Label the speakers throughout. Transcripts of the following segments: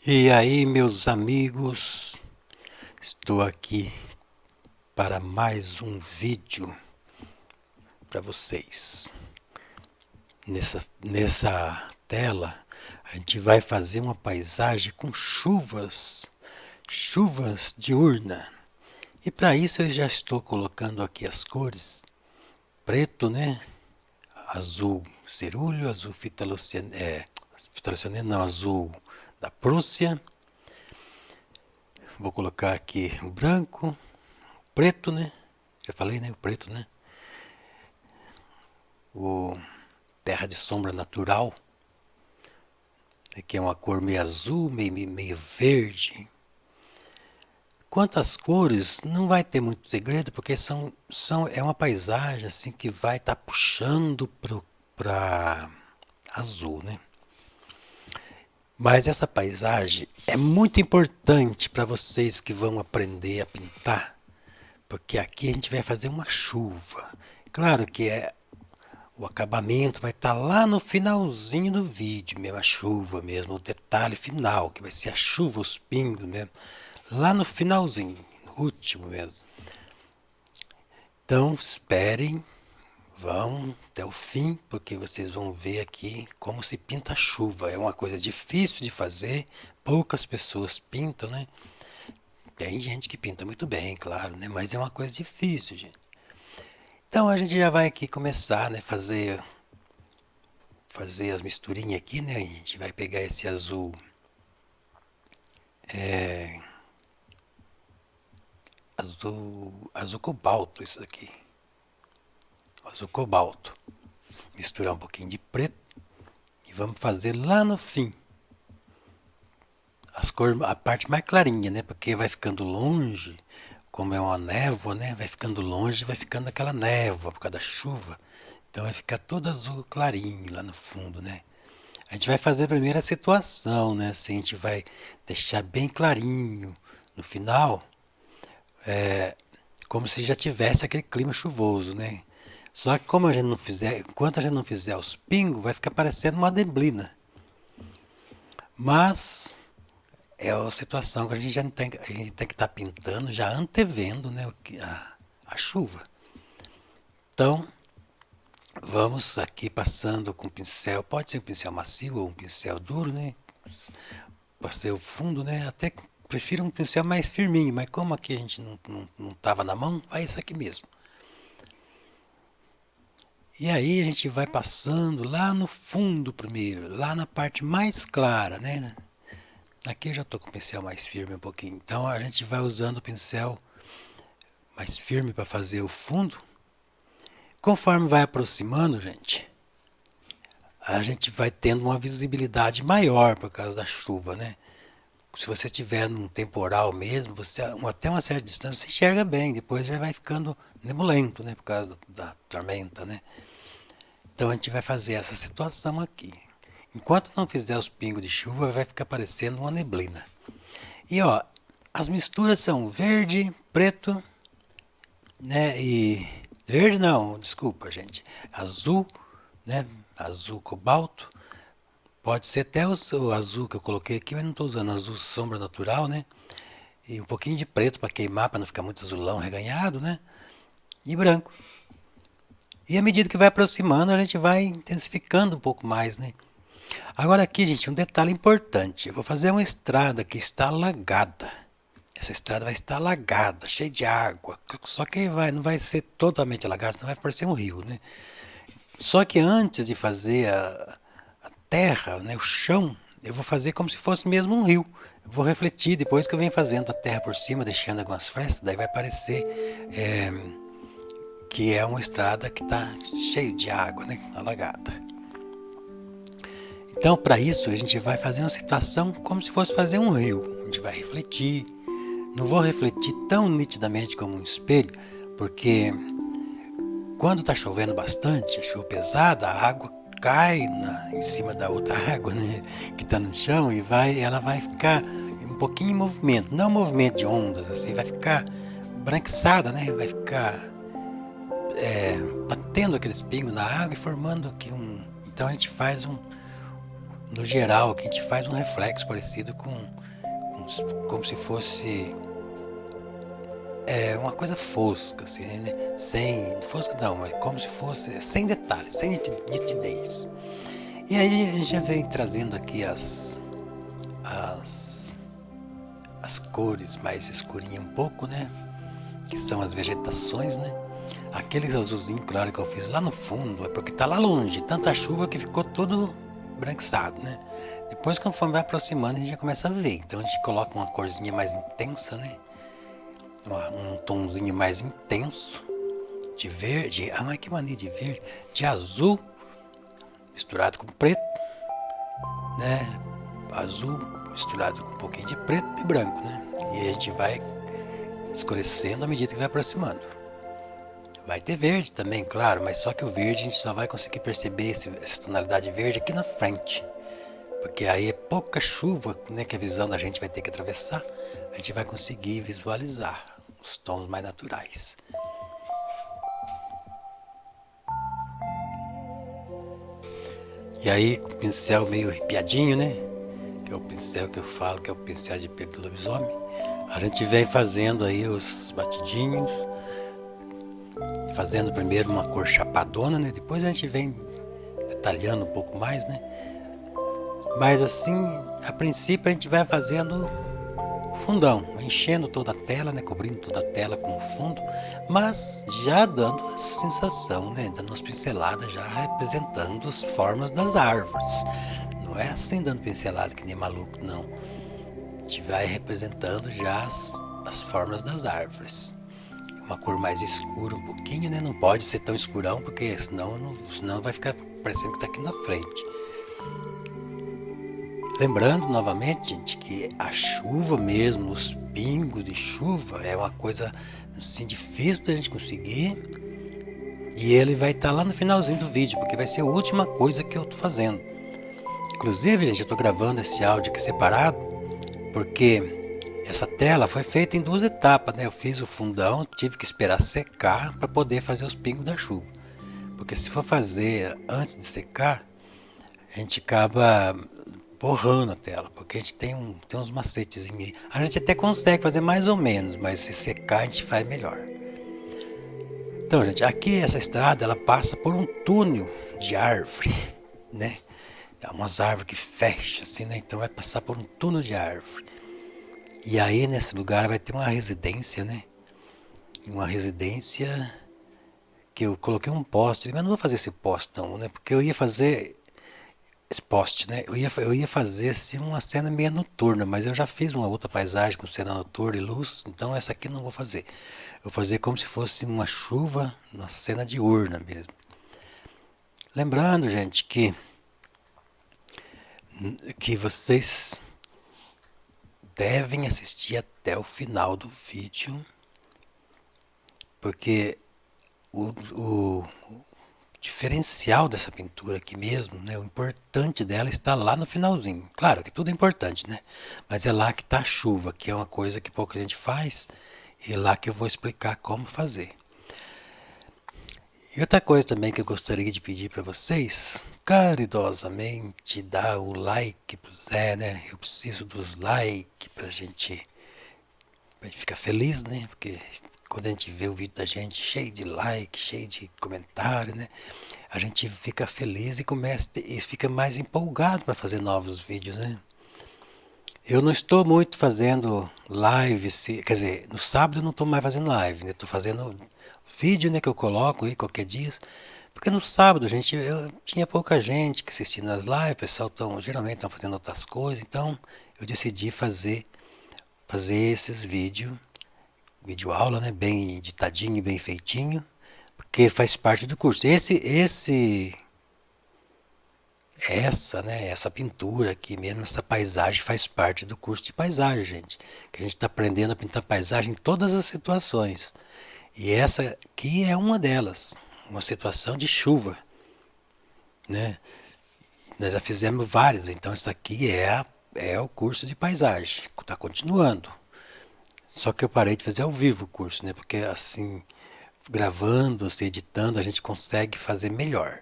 Speaker 1: E aí, meus amigos, estou aqui para mais um vídeo para vocês. Nessa tela, a gente vai fazer uma paisagem com chuvas diurnas. E para isso eu já estou colocando aqui as cores: preto, né? Azul cerúleo, azul fitalocianino, não, azul da Prússia. Vou colocar aqui o branco, preto, né? Já falei, né? O preto, né? O terra de sombra natural, que é uma cor meio azul, meio verde. Quanto às cores, não vai ter muito segredo, porque é uma paisagem assim que vai estar puxando para azul, né? Mas essa paisagem é muito importante para vocês que vão aprender a pintar, porque aqui a gente vai fazer uma chuva. Claro que o acabamento vai estar lá no finalzinho do vídeo, mesmo a chuva mesmo, o detalhe final, que vai ser a chuva, os pingos mesmo, lá no finalzinho, no último mesmo. Então esperem, vão até o fim, porque vocês vão ver aqui como se pinta a chuva. É uma coisa difícil de fazer, poucas pessoas pintam, né? Tem gente que pinta muito bem, claro, né? Mas é uma coisa difícil, gente. Então a gente já vai aqui começar, né? Fazer as misturinhas aqui, né? A gente vai pegar esse azul azul cobalto, isso aqui. Azul cobalto. Misturar um pouquinho de preto e vamos fazer lá no fim a parte mais clarinha, né? Porque vai ficando longe, como é uma névoa, né? Vai ficando longe, vai ficando aquela névoa por causa da chuva. Então vai ficar todo azul clarinho lá no fundo, né? A gente vai fazer a primeira situação, né? Assim, a gente vai deixar bem clarinho no final, como se já tivesse aquele clima chuvoso, né? Só que como a gente não fizer, enquanto a gente não fizer os pingos, vai ficar parecendo uma neblina. Mas é a situação que a gente já não tem, a gente tem que estar pintando, já antevendo, né, a chuva. Então, vamos aqui passando com pincel, pode ser um pincel macio ou um pincel duro, né? Passei o fundo, né? Até prefiro um pincel mais firminho, mas como aqui a gente não tava na mão, vai isso aqui mesmo. E aí a gente vai passando lá no fundo primeiro, lá na parte mais clara, né? Aqui eu já estou com o pincel mais firme um pouquinho, então a gente vai usando o pincel mais firme para fazer o fundo. Conforme vai aproximando, gente, a gente vai tendo uma visibilidade maior por causa da chuva, né? Se você estiver num temporal mesmo, você até uma certa distância você enxerga bem, depois já vai ficando nebulento, né? Por causa da tormenta, né? Então a gente vai fazer essa situação aqui. Enquanto não fizer os pingos de chuva, vai ficar parecendo uma neblina. E ó, as misturas são verde, preto, né? E verde não, desculpa, gente. Azul, né? Azul cobalto. Pode ser até o azul que eu coloquei aqui, mas não estou usando azul sombra natural, né? E um pouquinho de preto para queimar, para não ficar muito azulão reganhado, né? E branco. E à medida que vai aproximando, a gente vai intensificando um pouco mais, né? Agora aqui, gente, um detalhe importante. Eu vou fazer uma estrada que está alagada. Essa estrada vai estar alagada, cheia de água. Só que não vai ser totalmente alagada, senão vai parecer um rio, né? Só que antes de fazer a terra, né, o chão, eu vou fazer como se fosse mesmo um rio. Eu vou refletir, depois que eu venho fazendo a terra por cima, deixando algumas frestas, daí vai parecer que é uma estrada que está cheia de água, né, alagada. Então, para isso, a gente vai fazer uma situação como se fosse fazer um rio. A gente vai refletir. Não vou refletir tão nitidamente como um espelho, porque quando está chovendo bastante, a chuva pesada, a água cai em cima da outra água, né, que está no chão e ela vai ficar um pouquinho em movimento. Não um movimento de ondas, assim, vai ficar branquiçada, né? Vai ficar batendo aqueles pingos na água e formando aqui um... Então a gente faz no geral, que a gente faz um reflexo parecido com como se fosse uma coisa fosca, assim, né? Sem fosca não, mas como se fosse sem detalhes, sem nitidez. E aí a gente já vem trazendo aqui as, as cores mais escurinhas um pouco, né? Que são as vegetações, né? Aqueles azulzinho claro que eu fiz lá no fundo é porque tá lá longe, tanta chuva que ficou tudo branquiçado, né? Depois, conforme vai aproximando, a gente já começa a ver. Então a gente coloca uma corzinha mais intensa, né? Um tomzinho mais intenso de verde. Ah, mas que mania de verde, de azul misturado com preto, né? Azul misturado com um pouquinho de preto e branco, né? E a gente vai escurecendo à medida que vai aproximando. Vai ter verde também, claro, mas só que o verde a gente só vai conseguir perceber essa tonalidade verde aqui na frente. Porque aí é pouca chuva, né, que a visão da gente vai ter que atravessar, a gente vai conseguir visualizar os tons mais naturais. E aí, com o pincel meio arrepiadinho, né? Que é o pincel que eu falo que é o pincel de pelo do lobisomem, a gente vem fazendo aí os batidinhos, fazendo primeiro uma cor chapadona, né? Depois a gente vem detalhando um pouco mais, né? Mas assim, a princípio a gente vai fazendo fundão, enchendo toda a tela, né? Cobrindo toda a tela com o fundo, mas já dando essa sensação, né? Dando umas pinceladas, já representando as formas das árvores. Não é assim dando pincelada que nem maluco, não. A gente vai representando já as formas das árvores. Uma cor mais escura um pouquinho, né? Não pode ser tão escurão, porque senão vai ficar parecendo que está aqui na frente. Lembrando novamente, gente, que a chuva mesmo, os pingos de chuva, é uma coisa assim difícil da gente conseguir. E ele vai estar lá no finalzinho do vídeo, porque vai ser a última coisa que eu tô fazendo. Inclusive, gente, eu tô gravando esse áudio aqui separado, porque essa tela foi feita em duas etapas, né? Eu fiz o fundão, tive que esperar secar para poder fazer os pingos da chuva. Porque se for fazer antes de secar, a gente acaba borrando a tela, porque a gente tem uns macetes aí. A gente até consegue fazer mais ou menos, mas se secar a gente faz melhor. Então, gente, aqui essa estrada ela passa por um túnel de árvore, né? É umas árvores que fecham assim, né? Então vai passar por um túnel de árvore. E aí nesse lugar vai ter uma residência, né? Uma residência que eu coloquei um poste, mas não vou fazer esse poste não, né? Porque eu ia fazer esse poste, né? Eu ia fazer assim uma cena meio noturna, mas eu já fiz uma outra paisagem com cena noturna e luz, então essa aqui não vou fazer. Eu vou fazer como se fosse uma chuva, uma cena diurna mesmo. Lembrando, gente, que vocês devem assistir até o final do vídeo, porque o diferencial dessa pintura aqui mesmo, né? O importante dela está lá no finalzinho. Claro que tudo é importante, né? Mas é lá que está a chuva, que é uma coisa que pouca gente faz, e é lá que eu vou explicar como fazer. E outra coisa também que eu gostaria de pedir para vocês, caridosamente, dar o like pro Zé, né? Eu preciso dos likes pra gente ficar feliz, né? Porque quando a gente vê o vídeo da gente cheio de like, cheio de comentário, né? A gente fica feliz e fica mais empolgado para fazer novos vídeos, né? Eu não estou muito fazendo live, quer dizer, no sábado eu não estou mais fazendo live, né? Estou fazendo vídeo, né, que eu coloco aí qualquer dia. Porque no sábado, gente, eu tinha pouca gente que assistia nas lives, o pessoal geralmente estão fazendo outras coisas, então eu decidi fazer esses vídeo aula, né, bem editadinho, bem feitinho, porque faz parte do curso. Essa pintura aqui mesmo, essa paisagem faz parte do curso de paisagem, gente. Que a gente está aprendendo a pintar paisagem em todas as situações. E essa aqui é uma delas, uma situação de chuva, né? Nós já fizemos várias, então essa aqui é o curso de paisagem, está continuando. Só que eu parei de fazer ao vivo o curso, né? Porque assim, gravando, se editando, a gente consegue fazer melhor.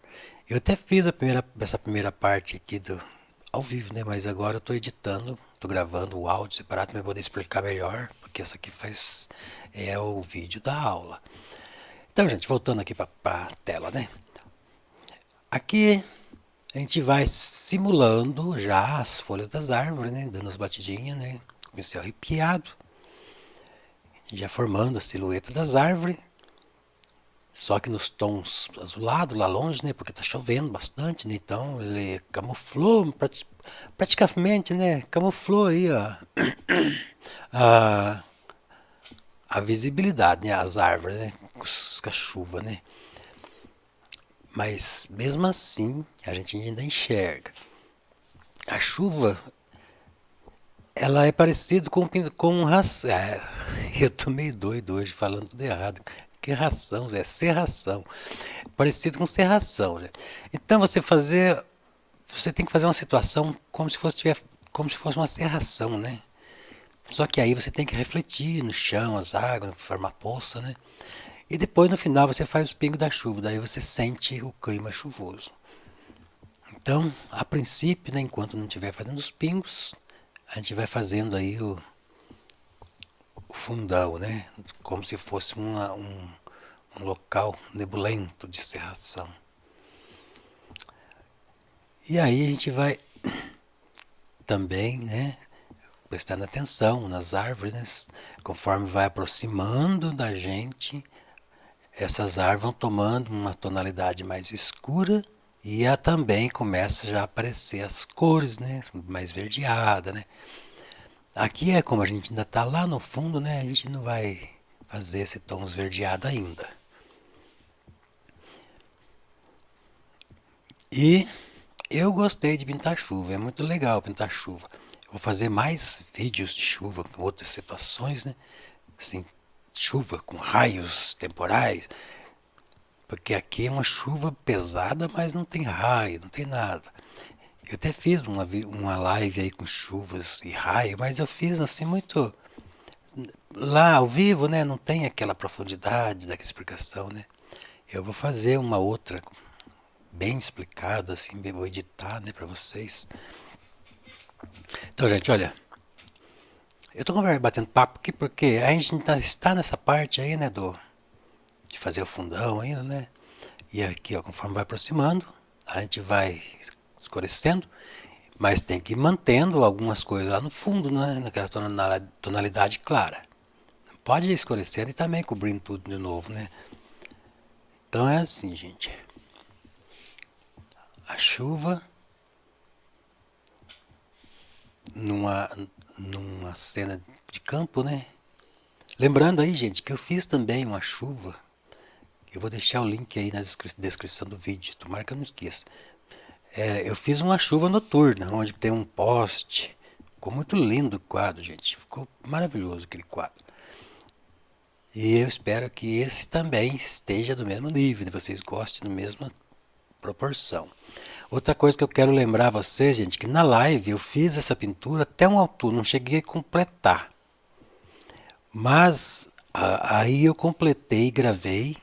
Speaker 1: Eu até fiz essa primeira parte aqui ao vivo, né? Mas agora eu tô editando, tô gravando o áudio separado para poder explicar melhor, porque essa aqui é o vídeo da aula. Então, gente, voltando aqui para a tela, né? Aqui a gente vai simulando já as folhas das árvores, né? Dando as batidinhas, né? Com esse arrepiado, já formando a silhueta das árvores. Só que nos tons azulados, lá longe, né? Porque tá chovendo bastante, né? Então ele camuflou, praticamente, né? Camuflou aí, ó, a, a visibilidade, né? As árvores, né? Com a chuva, né? Mas mesmo assim, a gente ainda enxerga. A chuva, ela é parecida com ração. Eu tô meio doido hoje falando tudo errado. Que ração, Zé? Serração. Parecido com serração, Zé. Então você tem que fazer uma situação como se fosse uma serração, né? Só que aí você tem que refletir no chão, as águas, formar poça, né? E depois no final você faz os pingos da chuva, daí você sente o clima chuvoso. Então, a princípio, né, enquanto não estiver fazendo os pingos, a gente vai fazendo aí o fundão, né? Como se fosse um local nebulento de serração. E aí a gente vai também, né, prestando atenção nas árvores, né? Conforme vai aproximando da gente, essas árvores vão tomando uma tonalidade mais escura e também começa já a aparecer as cores, né, mais verdeada, né? Aqui é como a gente ainda está lá no fundo, né? A gente não vai fazer esse tom esverdeado ainda. E eu gostei de pintar chuva, é muito legal pintar chuva. Eu vou fazer mais vídeos de chuva com outras situações, né? Assim, chuva com raios temporais, porque aqui é uma chuva pesada, mas não tem raio, não tem nada. Eu até fiz uma live aí com chuvas e raio, mas eu fiz assim muito lá ao vivo, né? Não tem aquela profundidade daquela explicação, né? Eu vou fazer uma outra bem explicada, assim, vou editar, né, para vocês. Então, gente, olha, eu tô batendo papo aqui porque a gente está nessa parte aí, né, de fazer o fundão ainda, né? E aqui, ó, conforme vai aproximando, a gente vai escurecendo, mas tem que ir mantendo algumas coisas lá no fundo, né? Naquela tonalidade clara. Não pode ir escurecendo e também cobrindo tudo de novo, né? Então é assim, gente. A chuva numa, numa cena de campo, né? Lembrando aí, gente, que eu fiz também uma chuva. Eu vou deixar o link aí na descrição do vídeo, tomara que eu não esqueça. Eu fiz uma chuva noturna, onde tem um poste. Ficou muito lindo o quadro, gente. Ficou maravilhoso aquele quadro. E eu espero que esse também esteja do mesmo nível, vocês gostem da mesma proporção. Outra coisa que eu quero lembrar a vocês, gente, que na live eu fiz essa pintura até uma altura, não cheguei a completar. Mas aí eu completei, gravei,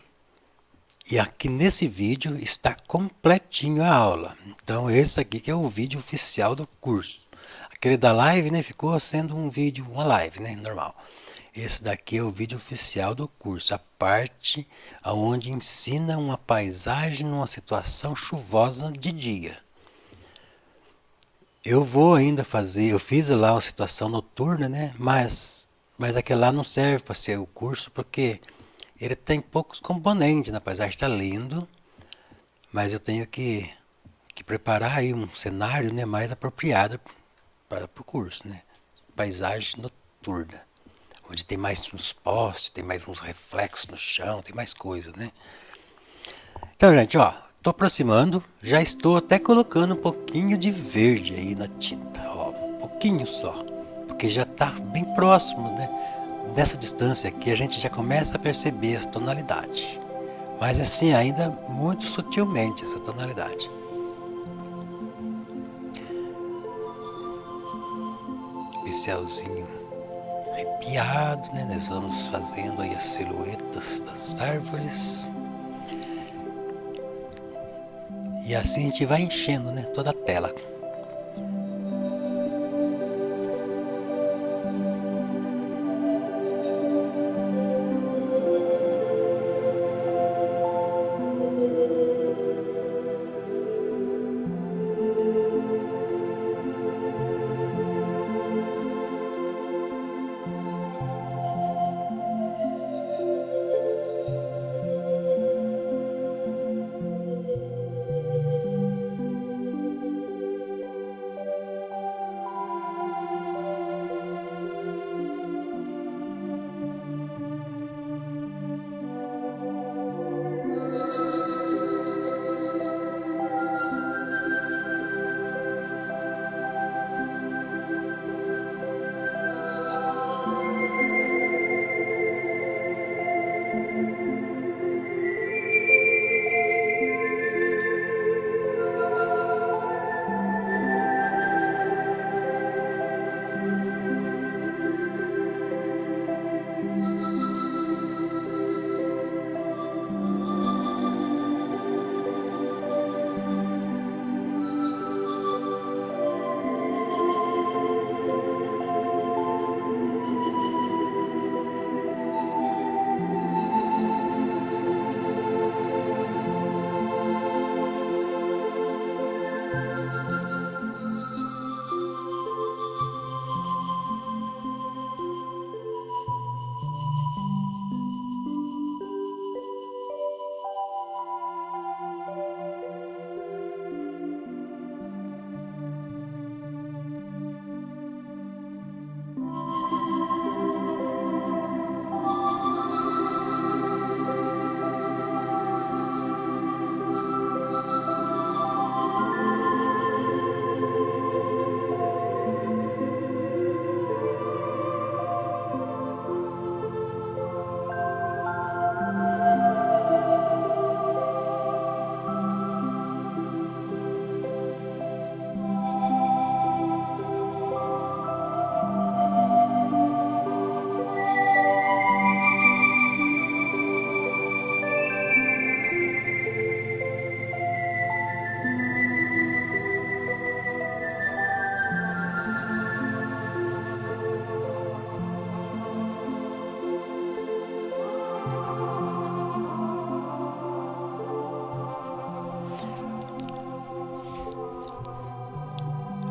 Speaker 1: e aqui nesse vídeo está completinho a aula. Então esse aqui que é o vídeo oficial do curso. Aquele da live, né, ficou sendo um vídeo, uma live, né, normal. Esse daqui é o vídeo oficial do curso, a parte onde ensina uma paisagem numa situação chuvosa de dia. Eu vou ainda fazer, eu fiz lá uma situação noturna, né? Mas aquele lá não serve para ser o curso porque ele tem poucos componentes na paisagem. Está lindo, mas eu tenho que preparar aí um cenário, né, mais apropriado para o curso, né? Paisagem noturna, onde tem mais uns postes, tem mais uns reflexos no chão, tem mais coisa, né? Então, gente, ó, tô aproximando, já estou até colocando um pouquinho de verde aí na tinta, ó, um pouquinho só, porque já tá bem próximo, né? Dessa distância aqui a gente já começa a perceber essa tonalidade, mas assim ainda muito sutilmente essa tonalidade. Pincelzinho arrepiado, né? Nós vamos fazendo aí as silhuetas das árvores. E assim a gente vai enchendo, né, toda a tela.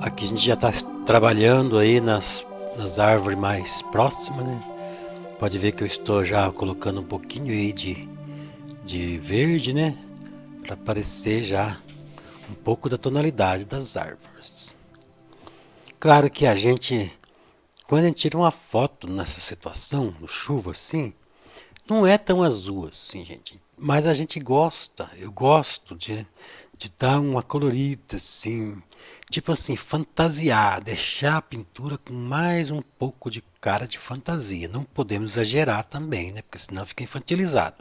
Speaker 1: Aqui a gente já está trabalhando aí nas árvores mais próximas, né? Pode ver que eu estou já colocando um pouquinho aí de verde, né? Para aparecer já um pouco da tonalidade das árvores. Claro que quando a gente tira uma foto nessa situação, no chuva assim, não é tão azul assim, gente. Mas a gente gosta, eu gosto de dar uma colorida assim, tipo assim, fantasiar, deixar a pintura com mais um pouco de cara de fantasia. Não podemos exagerar também, né? Porque senão fica infantilizado.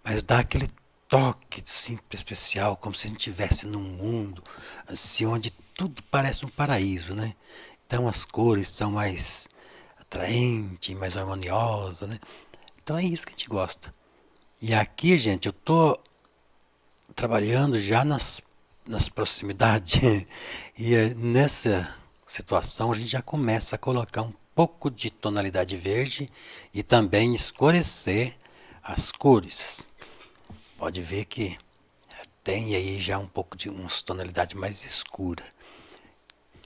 Speaker 1: Mas dá aquele toque assim, especial, como se a gente estivesse num mundo assim, onde tudo parece um paraíso, né? Então as cores são mais atraentes, mais harmoniosas, né? Então é isso que a gente gosta. E aqui, gente, eu tô trabalhando já nas proximidades e nessa situação a gente já começa a colocar um pouco de tonalidade verde e também escurecer as cores. Pode ver que tem aí já um pouco de uma tonalidade mais escura.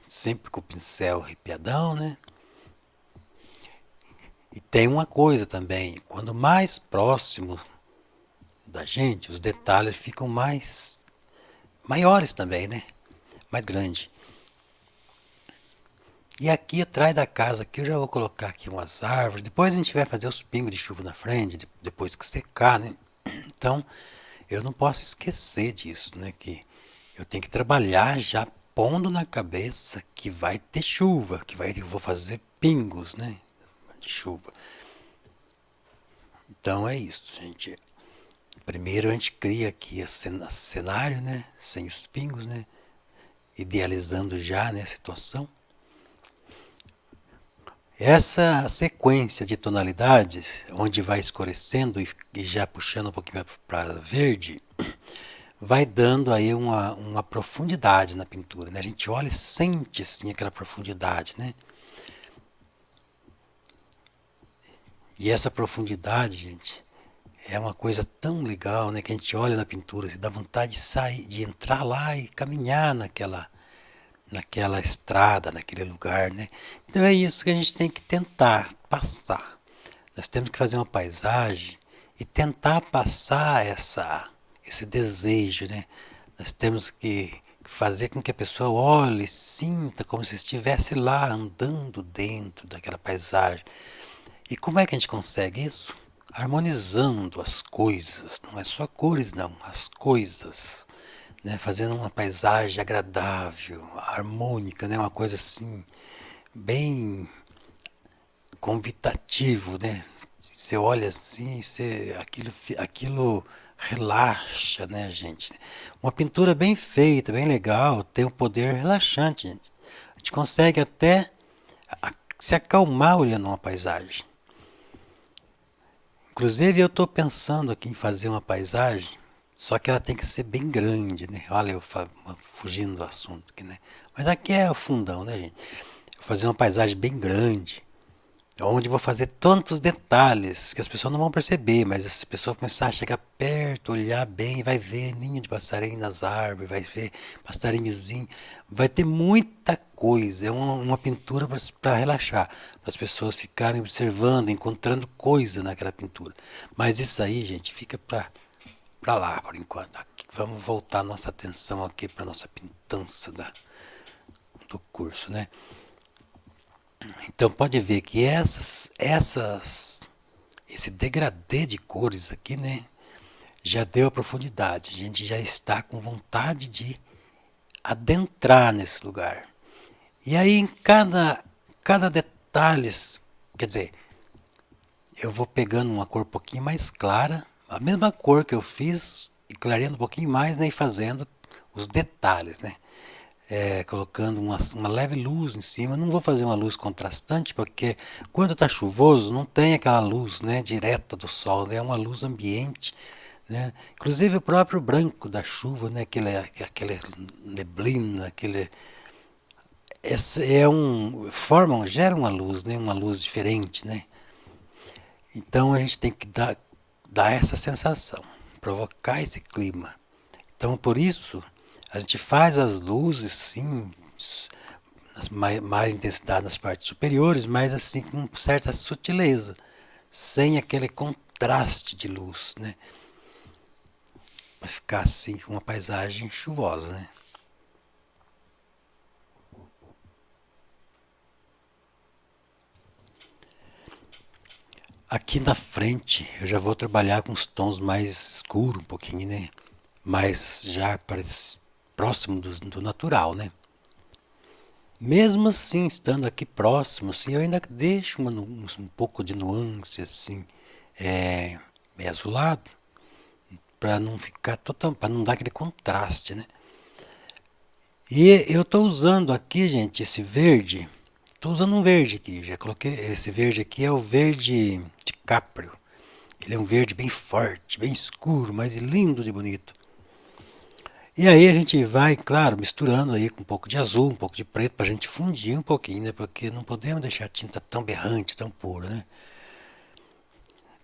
Speaker 1: Sempre com o pincel arrepiadão, né? E tem uma coisa também, quando mais próximo da gente, os detalhes ficam maiores também, né? Mais grande. E aqui atrás da casa, aqui eu já vou colocar aqui umas árvores. Depois a gente vai fazer os pingos de chuva na frente, depois que secar, né? Então, eu não posso esquecer disso, né? Que eu tenho que trabalhar já pondo na cabeça que vai ter chuva, eu vou fazer pingos, né? De chuva. Então é isso, gente. Primeiro a gente cria aqui o cenário, né? Sem os pingos, né? Idealizando já, né, a situação. Essa sequência de tonalidades, onde vai escurecendo e já puxando um pouquinho para verde, vai dando aí uma profundidade na pintura, né? A gente olha e sente assim aquela profundidade, né? E essa profundidade, gente, é uma coisa tão legal, né? Que a gente olha na pintura e dá vontade de sair, de entrar lá e caminhar naquela estrada, naquele lugar, né? Então é isso que a gente tem que tentar passar. Nós temos que fazer uma paisagem e tentar passar esse desejo, né? Nós temos que fazer com que a pessoa olhe e sinta como se estivesse lá andando dentro daquela paisagem. E como é que a gente consegue isso? Harmonizando as coisas, não é só cores não, as coisas, né? Fazendo uma paisagem agradável, harmônica, né? Uma coisa assim, bem convidativo, né? Você olha assim, aquilo relaxa, né, gente? Uma pintura bem feita, bem legal, tem um poder relaxante, gente. A gente consegue até se acalmar olhando uma paisagem. Inclusive, eu estou pensando aqui em fazer uma paisagem, só que ela tem que ser bem grande, né? Olha, fugindo do assunto aqui, né? Mas aqui é o fundão, né, gente? Vou fazer uma paisagem bem grande, onde vou fazer tantos detalhes que as pessoas não vão perceber, mas se a pessoa começar a chegar perto, olhar bem, vai ver ninho de passarinho nas árvores, vai ver passarinhozinho, vai ter muita coisa. É uma pintura para relaxar, para as pessoas ficarem observando, encontrando coisa naquela pintura. Mas isso aí, gente, fica para lá por enquanto. Aqui, vamos voltar nossa atenção aqui para nossa pintança do curso, né? Então pode ver que esse degradê de cores aqui, né, já deu a profundidade. A gente já está com vontade de adentrar nesse lugar. E aí em cada detalhe, quer dizer, eu vou pegando uma cor um pouquinho mais clara, a mesma cor que eu fiz, e clareando um pouquinho mais, né, e fazendo os detalhes, né? Colocando uma leve luz em cima. Não vou fazer uma luz contrastante, porque quando está chuvoso não tem aquela luz, né, direta do sol, né, é uma luz ambiente, né? Inclusive o próprio branco da chuva, né, aquele neblina, gera uma luz, né, uma luz diferente, né? Então a gente tem que dar essa sensação, provocar esse clima. Então por isso a gente faz as luzes sim, mais intensidade nas partes superiores, mas assim com certa sutileza, sem aquele contraste de luz, né? Para ficar assim com uma paisagem chuvosa, né? Aqui na frente eu já vou trabalhar com os tons mais escuros um pouquinho, né? Mas já próximo do natural, né? Mesmo assim, estando aqui próximo, assim, eu ainda deixo um pouco de nuance, assim, meio azulado, para não ficar total, para não dar aquele contraste, né? E eu estou usando aqui, gente, esse verde. Estou usando um verde aqui, já coloquei. Esse verde aqui é o verde de caprio. Ele é um verde bem forte, bem escuro, mas lindo de bonito. E aí a gente vai, claro, misturando aí com um pouco de azul, um pouco de preto, para a gente fundir um pouquinho, né? Porque não podemos deixar a tinta tão berrante, tão pura, né?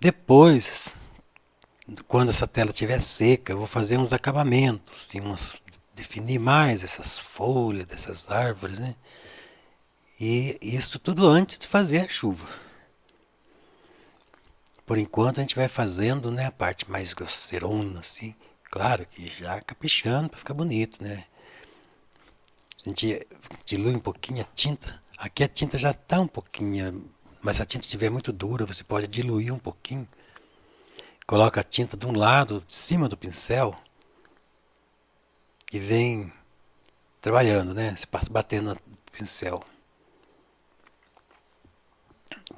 Speaker 1: Depois, quando essa tela estiver seca, eu vou fazer uns acabamentos, assim, definir mais essas folhas dessas árvores, né? E isso tudo antes de fazer a chuva. Por enquanto a gente vai fazendo, né, a parte mais grosseirona, assim. Claro que já caprichando para ficar bonito, né? A gente dilui um pouquinho a tinta. Aqui a tinta já está um pouquinho, mas se a tinta estiver muito dura, você pode diluir um pouquinho. Coloca a tinta de um lado, de cima do pincel, e vem trabalhando, né? Você passa batendo no pincel.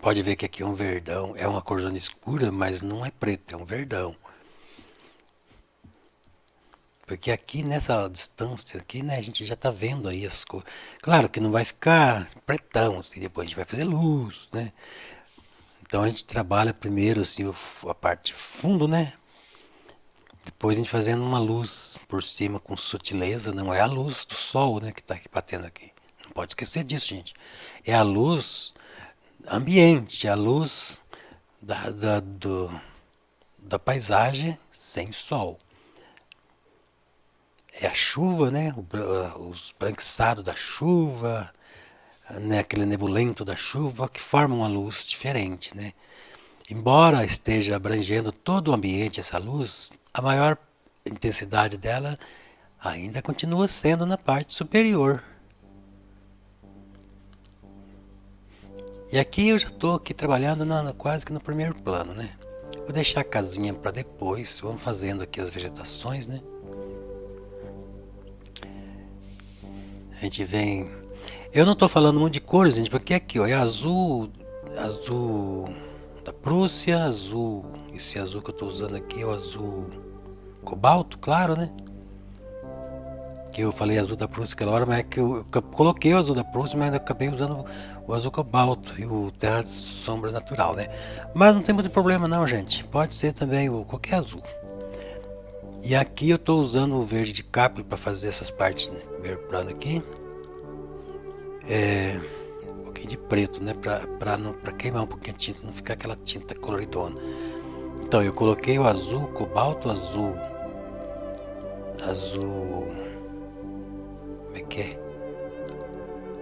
Speaker 1: Pode ver que aqui é um verdão, é uma corzona escura, mas não é preto, é um verdão. Porque aqui nessa distância aqui, né, a gente já tá vendo aí as cores. Claro que não vai ficar pretão, assim, depois a gente vai fazer luz, né? Então a gente trabalha primeiro assim a parte de fundo, né? Depois a gente fazendo uma luz por cima com sutileza, não é a luz do sol, né, que tá aqui batendo aqui. Não pode esquecer disso, gente. É a luz ambiente, a luz da paisagem sem sol. É a chuva, né? Os branquiçados da chuva, né? Aquele nebulento da chuva que forma uma luz diferente, né? Embora esteja abrangendo todo o ambiente essa luz, a maior intensidade dela ainda continua sendo na parte superior. E aqui eu já estou aqui trabalhando quase que no primeiro plano, né? Vou deixar a casinha para depois, vamos fazendo aqui as vegetações, né? A gente vem. Eu não estou falando muito de cores, gente, porque aqui ó, é azul, azul da Prússia, azul. Esse azul que eu estou usando aqui é o azul cobalto, claro, né? Que eu falei azul da Prússia aquela hora, mas é que eu coloquei o azul da Prússia, mas eu acabei usando o azul cobalto e o terra de sombra natural, né? Mas não tem muito problema não, gente. Pode ser também qualquer azul. E aqui eu estou usando o verde de capri para fazer essas partes, né? Primeiro plano aqui. Um pouquinho de preto, né? Para queimar um pouquinho a tinta, não ficar aquela tinta coloridona. Então eu coloquei o azul cobalto, azul. Como é que é?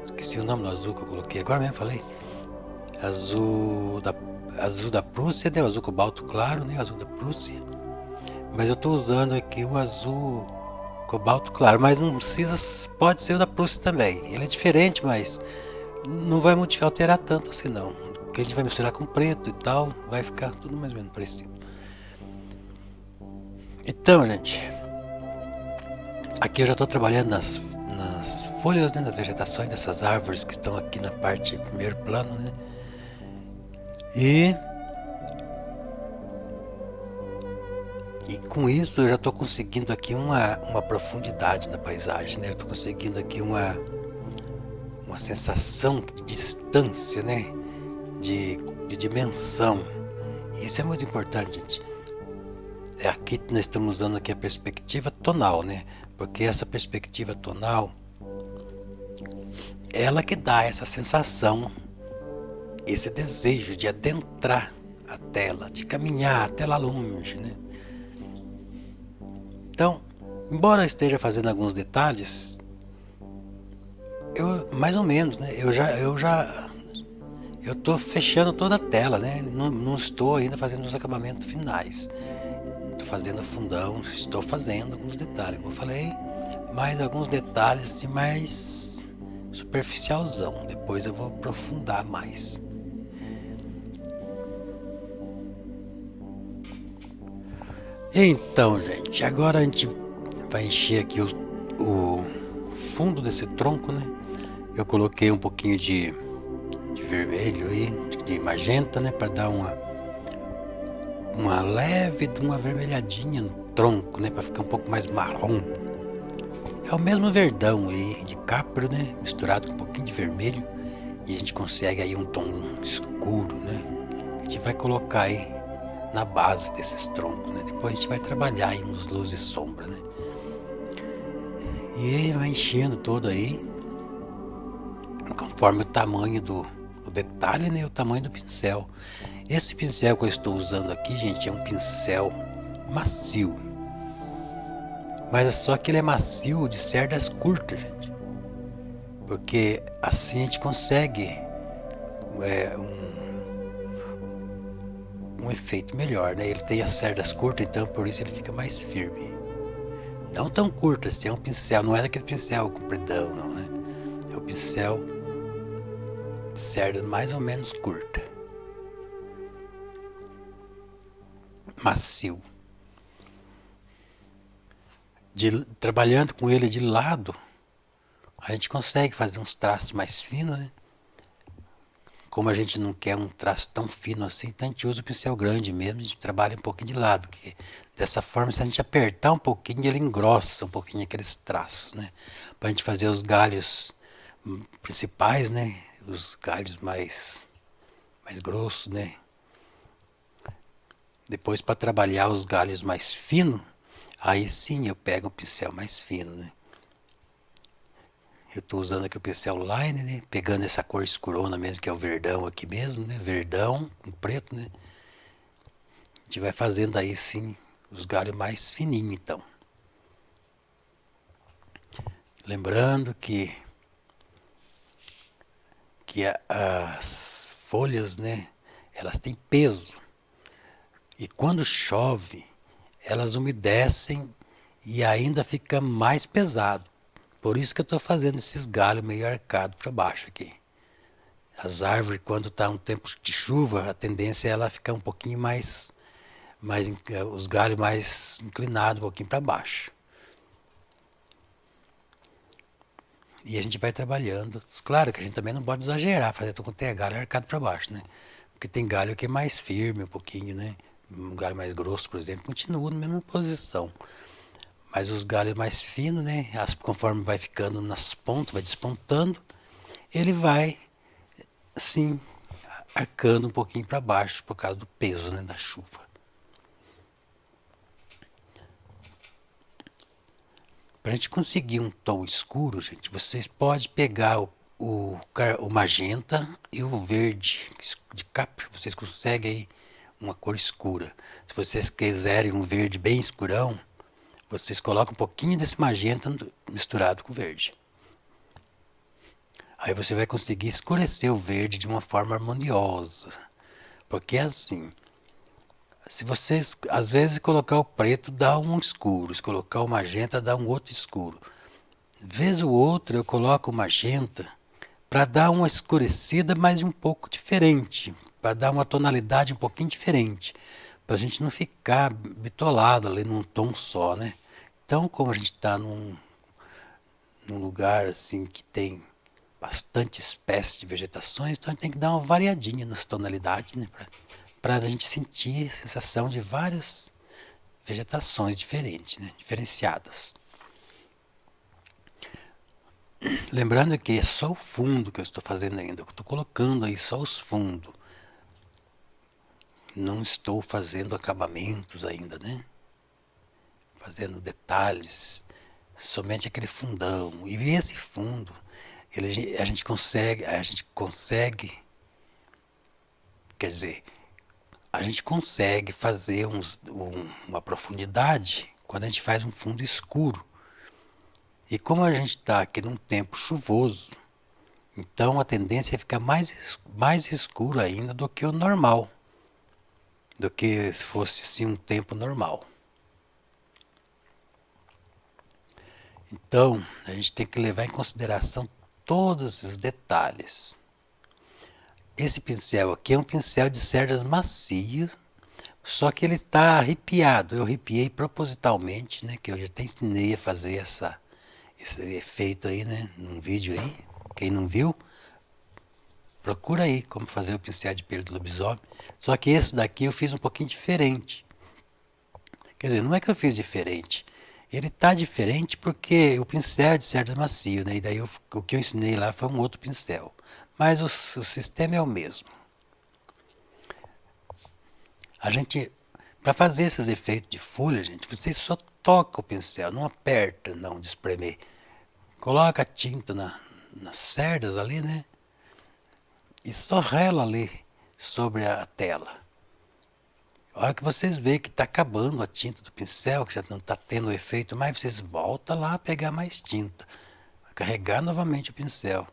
Speaker 1: Esqueci o nome do azul que eu coloquei. Agora mesmo falei. Azul da Prússia, né? O azul cobalto claro, né? O azul da Prússia. Mas eu estou usando aqui o azul cobalto claro, mas não precisa, pode ser o da Prússia também. Ele é diferente, mas não vai alterar tanto assim não. Porque a gente vai misturar com preto e tal, vai ficar tudo mais ou menos parecido. Então, gente, aqui eu já estou trabalhando nas folhas, né, nas vegetações dessas árvores que estão aqui na parte primeiro plano, né? E com isso eu já estou conseguindo aqui uma profundidade na paisagem, né? Eu estou conseguindo aqui uma sensação de distância, né? De dimensão. E isso é muito importante, gente. Aqui nós estamos usando aqui a perspectiva tonal, né? Porque essa perspectiva tonal, ela que dá essa sensação, esse desejo de adentrar a tela, de caminhar até lá longe, né? Então, embora eu esteja fazendo alguns detalhes, Mais ou menos, né? Eu tô fechando toda a tela, né? Não estou ainda fazendo os acabamentos finais. Estou fazendo fundão, estou fazendo alguns detalhes, como eu falei, mais alguns detalhes assim, mais superficialzão. Depois eu vou aprofundar mais. Então, gente, agora a gente vai encher aqui o fundo desse tronco, né? Eu coloquei um pouquinho de vermelho aí, de magenta, né? Para dar uma leve, uma avermelhadinha no tronco, né? Para ficar um pouco mais marrom. É o mesmo verdão aí de capro, né? Misturado com um pouquinho de vermelho. E a gente consegue aí um tom escuro, né? A gente vai colocar aí na base desses troncos, né? Depois a gente vai trabalhar aí nos luz e sombra, né? E ele vai enchendo todo aí, conforme o tamanho do detalhe, né? O tamanho do pincel. Esse pincel que eu estou usando aqui, gente, é um pincel macio. Mas é só que ele é macio de cerdas curtas, gente. Porque assim a gente consegue um efeito melhor, né? Ele tem as cerdas curtas, então por isso ele fica mais firme. Não tão curto assim, é um pincel, não é daquele pincel compridão, não, né? É o pincel de cerda mais ou menos curta. Macio. Trabalhando com ele de lado, a gente consegue fazer uns traços mais finos, né? Como a gente não quer um traço tão fino assim, então a gente usa o pincel grande mesmo, a gente trabalha um pouquinho de lado, porque dessa forma, se a gente apertar um pouquinho, ele engrossa um pouquinho aqueles traços, né? Pra gente fazer os galhos principais, né? Os galhos mais grossos, né? Depois para trabalhar os galhos mais finos, aí sim eu pego um pincel mais fino, né? Eu estou usando aqui o pincel Line, né? Pegando essa cor escurona mesmo, que é o verdão aqui mesmo, né? Verdão com preto, né? A gente vai fazendo aí sim os galhos mais fininhos, então. Lembrando que as folhas, né? Elas têm peso. E quando chove, elas umedecem e ainda fica mais pesado. Por isso que eu estou fazendo esses galhos meio arcados para baixo aqui. As árvores, quando está um tempo de chuva, a tendência é ela ficar um pouquinho os galhos mais inclinados, um pouquinho para baixo. E a gente vai trabalhando. Claro que a gente também não pode exagerar, fazer com ter galho arcado para baixo, né? Porque tem galho que é mais firme um pouquinho, né? Um galho mais grosso, por exemplo, continua na mesma posição. Mas os galhos mais finos, né? Conforme vai ficando nas pontas, vai despontando, ele vai, assim, arcando um pouquinho para baixo por causa do peso, né, da chuva. Para a gente conseguir um tom escuro, gente, vocês podem pegar o magenta e o verde de capra. Vocês conseguem aí uma cor escura. Se vocês quiserem um verde bem escurão, vocês colocam um pouquinho desse magenta misturado com o verde. Aí você vai conseguir escurecer o verde de uma forma harmoniosa. Porque é assim, se vocês às vezes colocar o preto dá um escuro, se colocar o magenta dá um outro escuro. Vez ou outra eu coloco o magenta para dar uma escurecida, mas um pouco diferente, para dar uma tonalidade um pouquinho diferente, para a gente não ficar bitolado ali num tom só, né? Então, como a gente está num lugar assim que tem bastante espécies de vegetações, então a gente tem que dar uma variadinha nas tonalidades, né? Para a gente sentir a sensação de várias vegetações diferentes, né? Diferenciadas. Lembrando que é só o fundo que eu estou fazendo ainda, eu estou colocando aí só os fundos. Não estou fazendo acabamentos ainda, né? Fazendo detalhes, somente aquele fundão. E esse fundo, a gente consegue, quer dizer, a gente consegue fazer uma profundidade quando a gente faz um fundo escuro. E como a gente está aqui num tempo chuvoso, Então a tendência é ficar mais escuro ainda do que o normal, do que se fosse sim um tempo normal. Então a gente tem que levar em consideração todos esses detalhes. Esse pincel aqui é um pincel de cerdas macio, só que ele está arrepiado. Eu arrepiei propositalmente, né? Que eu já até ensinei a fazer esse efeito aí, né? Num vídeo aí. Quem não viu, procura aí como fazer o pincel de pelo do lobisomem. Só que esse daqui eu fiz um pouquinho diferente. Quer dizer, não é que eu fiz diferente. Ele tá diferente porque o pincel é de cerdas macio, né? E daí o que eu ensinei lá foi um outro pincel. Mas o sistema é o mesmo. A gente, para fazer esses efeitos de folha, gente, você só toca o pincel, não aperta, não, de espremer. Coloca a tinta nas cerdas ali, né? E só rela ali sobre a tela. A hora que vocês veem que está acabando a tinta do pincel, que já não está tendo o efeito mais, vocês voltam lá a pegar mais tinta. Carregar novamente o pincel.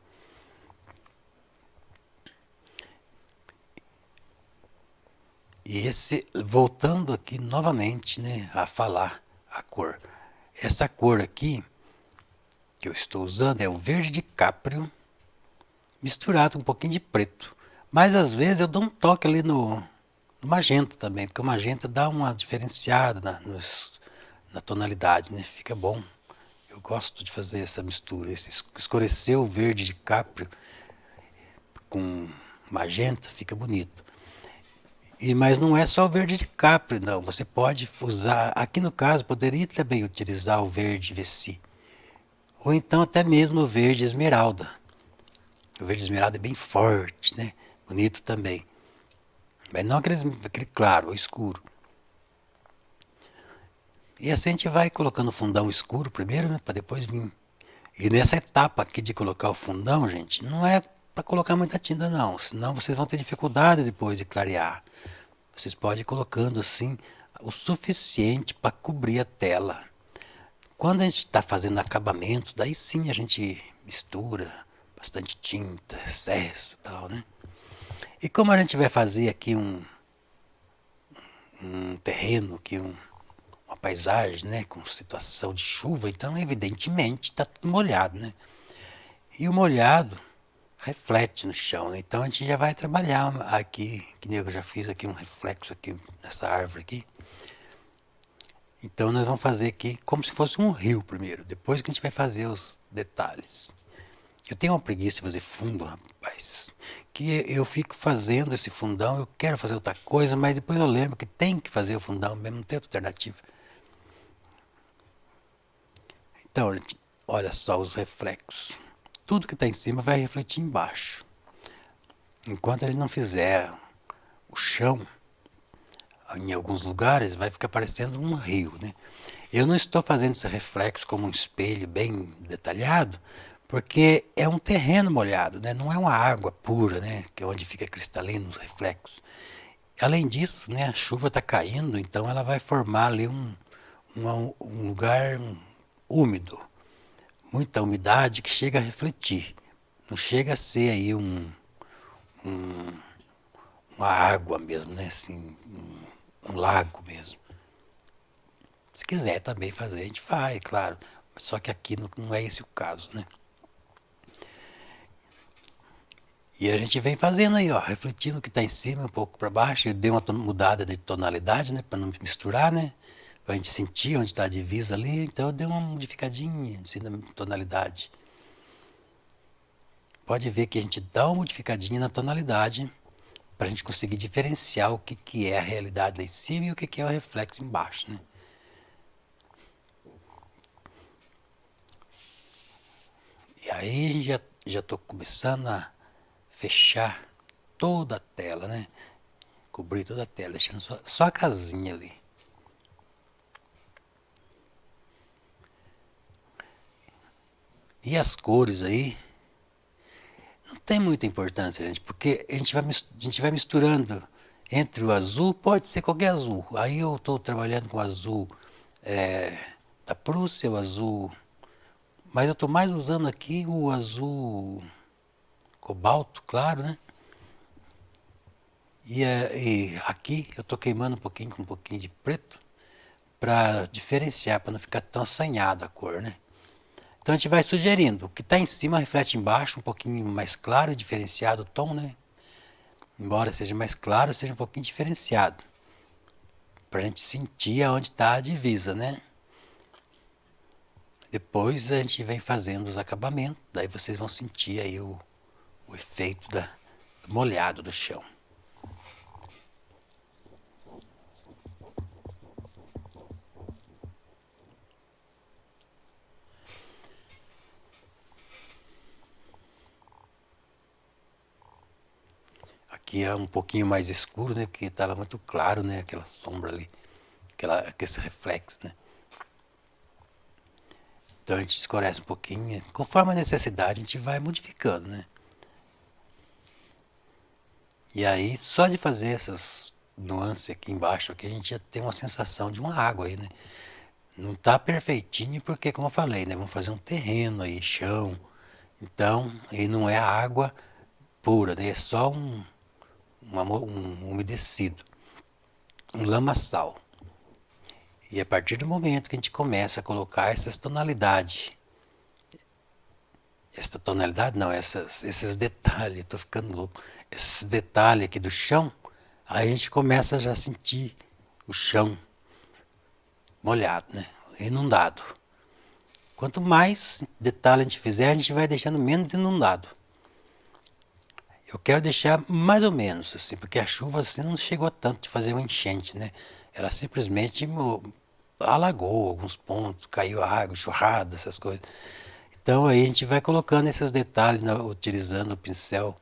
Speaker 1: E esse, voltando aqui novamente, né, a falar a cor. Essa cor aqui que eu estou usando é o verde de caprio misturado com um pouquinho de preto. Mas às vezes eu dou um toque ali no magenta também, porque o magenta dá uma diferenciada na tonalidade, né? Fica bom. Eu gosto de fazer essa mistura, escurecer o verde de caprio com magenta, fica bonito. Mas não é só o verde de capri, não. Você pode usar, aqui no caso, poderia também utilizar o verde Vessi. Ou então até mesmo o verde esmeralda. O verde esmeralda é bem forte, né? Bonito também. Mas não aquele claro ou escuro. E assim a gente vai colocando o fundão escuro primeiro, né? Para depois vir. E nessa etapa aqui de colocar o fundão, gente, não é para colocar muita tinta, não. Senão vocês vão ter dificuldade depois de clarear. Vocês podem ir colocando assim o suficiente para cobrir a tela. Quando a gente está fazendo acabamentos, daí sim a gente mistura bastante tinta, excesso e tal, né? E como a gente vai fazer aqui um terreno, aqui uma paisagem, né, com situação de chuva, então evidentemente está tudo molhado, né? E o molhado reflete no chão, né? Então a gente já vai trabalhar aqui, que nem eu já fiz aqui um reflexo aqui nessa árvore aqui. Então nós vamos fazer aqui como se fosse um rio primeiro, depois que a gente vai fazer os detalhes. Eu tenho uma preguiça de fazer fundo, rapaz, que eu fico fazendo esse fundão, eu quero fazer outra coisa, mas depois eu lembro que tem que fazer o fundão mesmo, não tem outra alternativa. Então, olha só os reflexos. Tudo que está em cima vai refletir embaixo. Enquanto ele não fizer o chão, em alguns lugares vai ficar parecendo um rio, né? Eu não estou fazendo esse reflexo como um espelho bem detalhado, porque é um terreno molhado, né? Não é uma água pura, né? Que é onde fica cristalino os reflexos. Além disso, né? A chuva está caindo, então ela vai formar ali um lugar úmido, muita umidade que chega a refletir. Não chega a ser aí uma água mesmo, né? Assim, um lago mesmo. Se quiser também fazer, a gente faz, claro. Só que aqui não é esse o caso, né? E a gente vem fazendo aí, ó, refletindo o que está em cima, um pouco para baixo. Eu dei uma mudada de tonalidade, né? Para não misturar, né? Para a gente sentir onde está a divisa ali. Então eu dei uma modificadinha assim, na tonalidade. Pode ver que a gente dá uma modificadinha na tonalidade para a gente conseguir diferenciar o que é a realidade lá em cima e o que é o reflexo embaixo, né? E aí a gente já estou começando a fechar toda a tela, né? Cobrir toda a tela, deixando só a casinha ali. E as cores aí, não tem muita importância, gente, porque a gente vai misturando entre o azul, pode ser qualquer azul. Aí eu estou trabalhando com o azul da Prússia, o azul, mas eu estou mais usando aqui o azul cobalto, claro, né? E aqui eu estou queimando um pouquinho com um pouquinho de preto para diferenciar, para não ficar tão assanhada a cor, né? Então a gente vai sugerindo. O que está em cima reflete embaixo, um pouquinho mais claro, diferenciado o tom, né? Embora seja mais claro, seja um pouquinho diferenciado. Para a gente sentir aonde está a divisa, né? Depois a gente vem fazendo os acabamentos, daí vocês vão sentir aí o efeito do molhado do chão. Aqui é um pouquinho mais escuro, né? Porque estava muito claro, né? Aquela sombra ali, aquele reflexo, né? Então a gente escurece um pouquinho, conforme a necessidade a gente vai modificando, né? E aí, só de fazer essas nuances aqui embaixo, aqui, a gente já tem uma sensação de uma água aí, né? Não tá perfeitinho porque, como eu falei, né? Vamos fazer um terreno aí, chão. Então, aí não é água pura, né? É só um umedecido, um lamaçal. E a partir do momento que a gente começa a colocar essas tonalidades, essa tonalidade não, esses detalhes, estou ficando louco, esses detalhes aqui do chão, aí a gente começa já a sentir o chão molhado, né? Inundado. Quanto mais detalhe a gente fizer, a gente vai deixando menos inundado. Eu quero deixar mais ou menos, assim, porque a chuva assim, não chegou tanto de fazer uma enchente, né? Ela simplesmente alagou alguns pontos, caiu água, enxurrada, essas coisas. Então aí a gente vai colocando esses detalhes, né, utilizando o pincel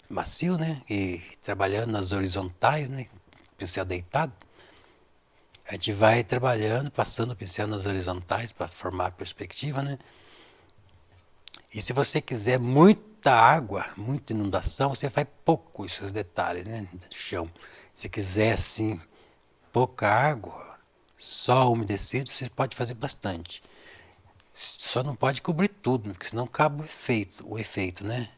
Speaker 1: macio, né? E trabalhando nas horizontais, né? Pincel deitado. A gente vai trabalhando, passando o pincel nas horizontais para formar a perspectiva, né? E se você quiser muita água, muita inundação, você faz pouco esses detalhes, né? No chão. Se quiser assim, pouca água, só umedecido, você pode fazer bastante. Só não pode cobrir tudo, porque senão acaba o efeito, né?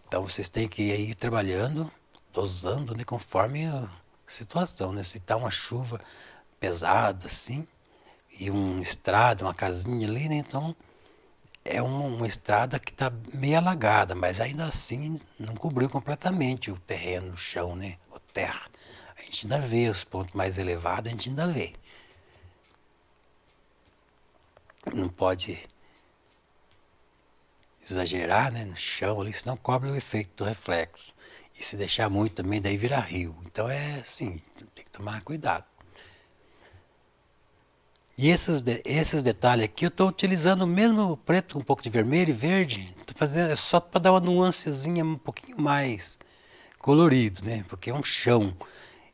Speaker 1: Então vocês têm que ir trabalhando, dosando, né, conforme a situação, né? Se tá uma chuva pesada assim, e uma estrada, uma casinha ali, né? Então é uma estrada que está meio alagada, mas ainda assim não cobriu completamente o terreno, o chão, né? A terra. A gente ainda vê os pontos mais elevados, a gente ainda vê. Não pode exagerar, né, no chão ali, senão cobre o efeito do reflexo. E se deixar muito também, daí vira rio. Então é assim, tem que tomar cuidado. E esses detalhes aqui eu estou utilizando o mesmo preto com um pouco de vermelho e verde. Estou fazendo só para dar uma nuancezinha um pouquinho mais colorido, né? Porque é um chão.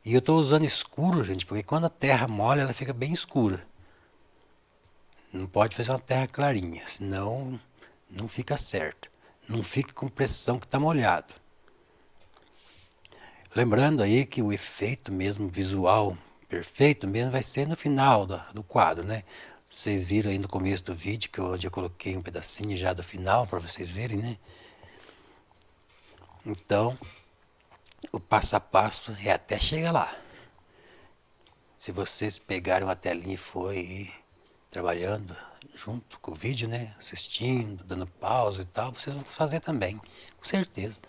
Speaker 1: E eu estou usando escuro, gente, porque quando a terra molha, ela fica bem escura. Não pode fazer uma terra clarinha, senão não fica certo. Não fica com pressão que está molhado. Lembrando aí que o efeito mesmo visual perfeito mesmo vai ser no final do quadro, né? Vocês viram aí no começo do vídeo que eu já coloquei um pedacinho já do final para vocês verem, né? Então, o passo a passo é até chegar lá. Se vocês pegarem uma telinha e forem trabalhando junto com o vídeo, né? Assistindo, dando pausa e tal, vocês vão fazer também, com certeza.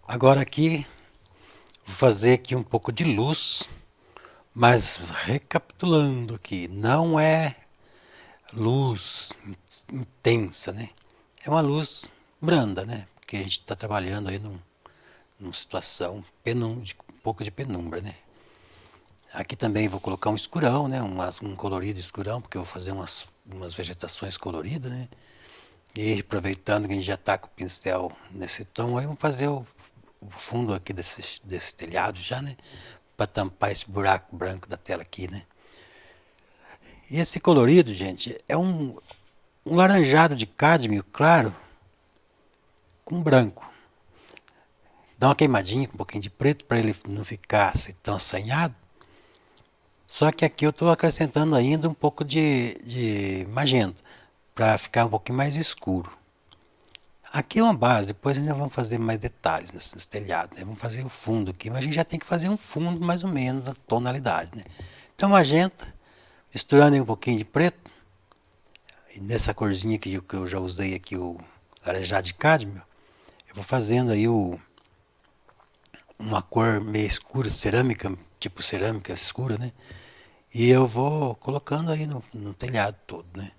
Speaker 1: Agora aqui, vou fazer aqui um pouco de luz, mas recapitulando aqui, não é luz intensa, né? É uma luz branda, né? Porque a gente está trabalhando aí numa situação de um pouco de penumbra, né? Aqui também vou colocar um escurão, né? Um colorido escurão, porque eu vou fazer umas vegetações coloridas, né? E aproveitando que a gente já está com o pincel nesse tom, aí vamos fazer o fundo aqui desse telhado já, né? Para tampar esse buraco branco da tela aqui, né? E esse colorido, gente, é um laranjado de cádmio claro com branco. Dá uma queimadinha com um pouquinho de preto para ele não ficar assim, tão assanhado. Só que aqui eu estou acrescentando ainda um pouco de magenta para ficar um pouquinho mais escuro. Aqui é uma base, depois ainda vamos fazer mais detalhes nesse telhado, né? Vamos fazer o fundo aqui, mas a gente já tem que fazer um fundo mais ou menos a tonalidade, né? Então magenta, misturando aí um pouquinho de preto, e nessa corzinha que eu já usei aqui, o laranjado de cádmio, eu vou fazendo aí uma cor meio escura, cerâmica, tipo cerâmica escura, né? E eu vou colocando aí no telhado todo, né?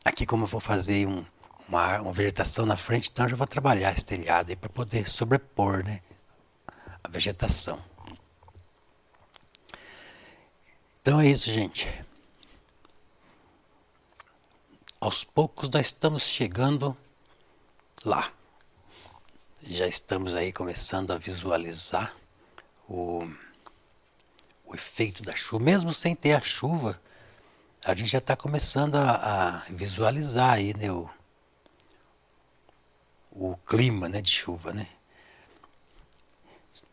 Speaker 1: Aqui como eu vou fazer uma vegetação na frente, então eu já vou trabalhar esse telhado aí para poder sobrepor, né, a vegetação. Então é isso, gente. Aos poucos nós estamos chegando lá. Já estamos aí começando a visualizar o efeito da chuva. Mesmo sem ter a chuva, a gente já está começando a visualizar aí, né, o clima, né, de chuva, né?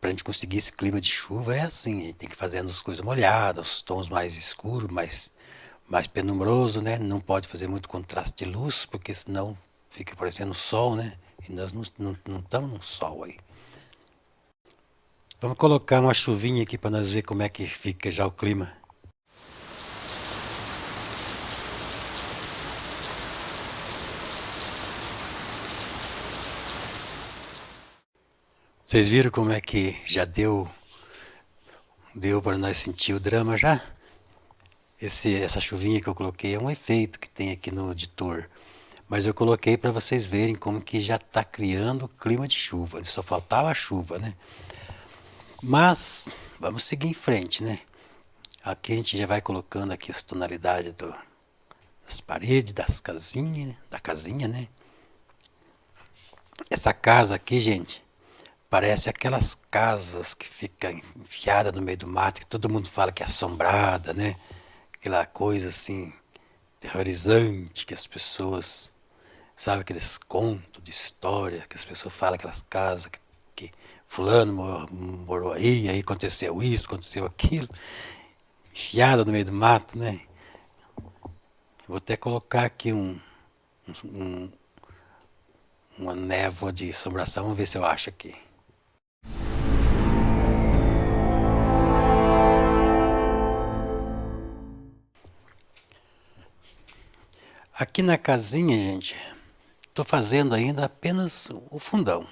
Speaker 1: Para a gente conseguir esse clima de chuva é assim, a gente tem que fazer as coisas molhadas, os tons mais escuros, mais penumbroso, né? Não pode fazer muito contraste de luz, porque senão fica parecendo sol, né? E nós não estamos no sol aí. Vamos colocar uma chuvinha aqui para nós ver como é que fica já o clima. Vocês viram como é que já deu para nós sentir o drama já? Essa chuvinha que eu coloquei é um efeito que tem aqui no editor. Mas eu coloquei para vocês verem como que já está criando clima de chuva. Só faltava a chuva, né? Mas vamos seguir em frente, né? Aqui a gente já vai colocando aqui as tonalidades das paredes, da casinha, né? Essa casa aqui, gente, parece aquelas casas que ficam enfiadas no meio do mato, que todo mundo fala que é assombrada, né? Aquela coisa assim, terrorizante que as pessoas, sabe, aqueles contos de história, que as pessoas falam, aquelas casas que fulano morou aí aconteceu isso, aconteceu aquilo, enfiada no meio do mato, né? Vou até colocar aqui um- uma névoa de assombração, vamos ver se eu acho aqui. Aqui na casinha, gente, estou fazendo ainda apenas o fundão.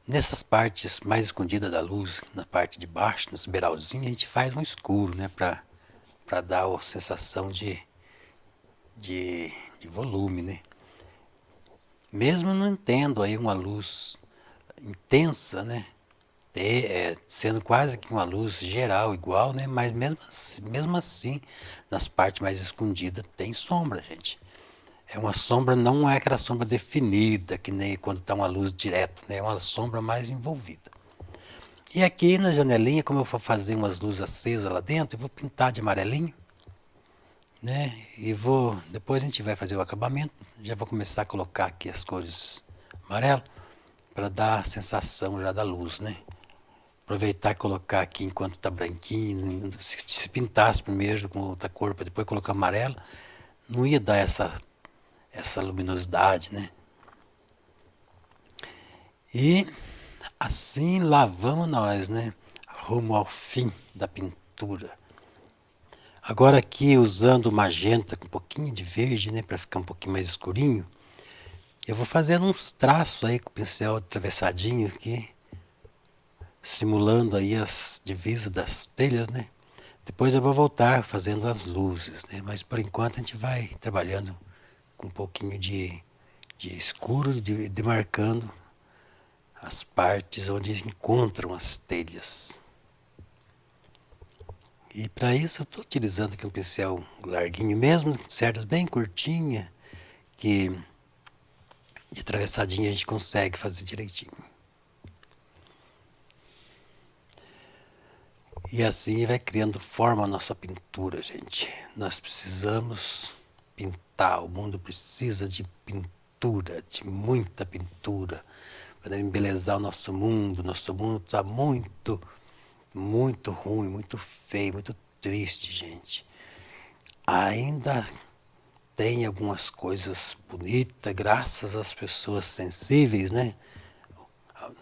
Speaker 1: Nessas partes mais escondidas da luz, na parte de baixo, nos beiralzinhos, a gente faz um escuro, né? Para dar a sensação de volume, né? Mesmo não tendo aí uma luz intensa, né? Sendo quase que uma luz geral igual, né? Mas mesmo assim, nas partes mais escondidas tem sombra, gente. É uma sombra, não é aquela sombra definida, que nem quando está uma luz direta, né? É uma sombra mais envolvida. E aqui na janelinha, como eu vou fazer umas luzes acesas lá dentro, eu vou pintar de amarelinho, né? E depois a gente vai fazer o acabamento, já vou começar a colocar aqui as cores amarelo, para dar a sensação já da luz, né? Aproveitar e colocar aqui enquanto está branquinho, se pintasse primeiro com outra cor, para depois colocar amarelo, não ia dar essa luminosidade, né? E assim lá vamos nós, né? Rumo ao fim da pintura. Agora aqui usando magenta com um pouquinho de verde, né? Para ficar um pouquinho mais escurinho. Eu vou fazendo uns traços aí com o pincel atravessadinho aqui. Simulando aí as divisas das telhas, né? Depois eu vou voltar fazendo as luzes, né? Mas por enquanto a gente vai trabalhando com um pouquinho de escuro, demarcando as partes onde encontram as telhas. E para isso eu estou utilizando aqui um pincel larguinho mesmo, cerdas bem curtinha, que de atravessadinha a gente consegue fazer direitinho. E assim vai criando forma a nossa pintura, gente. Nós precisamos pintar, o mundo precisa de pintura, de muita pintura, para embelezar o nosso mundo. Nosso mundo está muito, muito ruim, muito feio, muito triste, gente. Ainda tem algumas coisas bonitas, graças às pessoas sensíveis, né?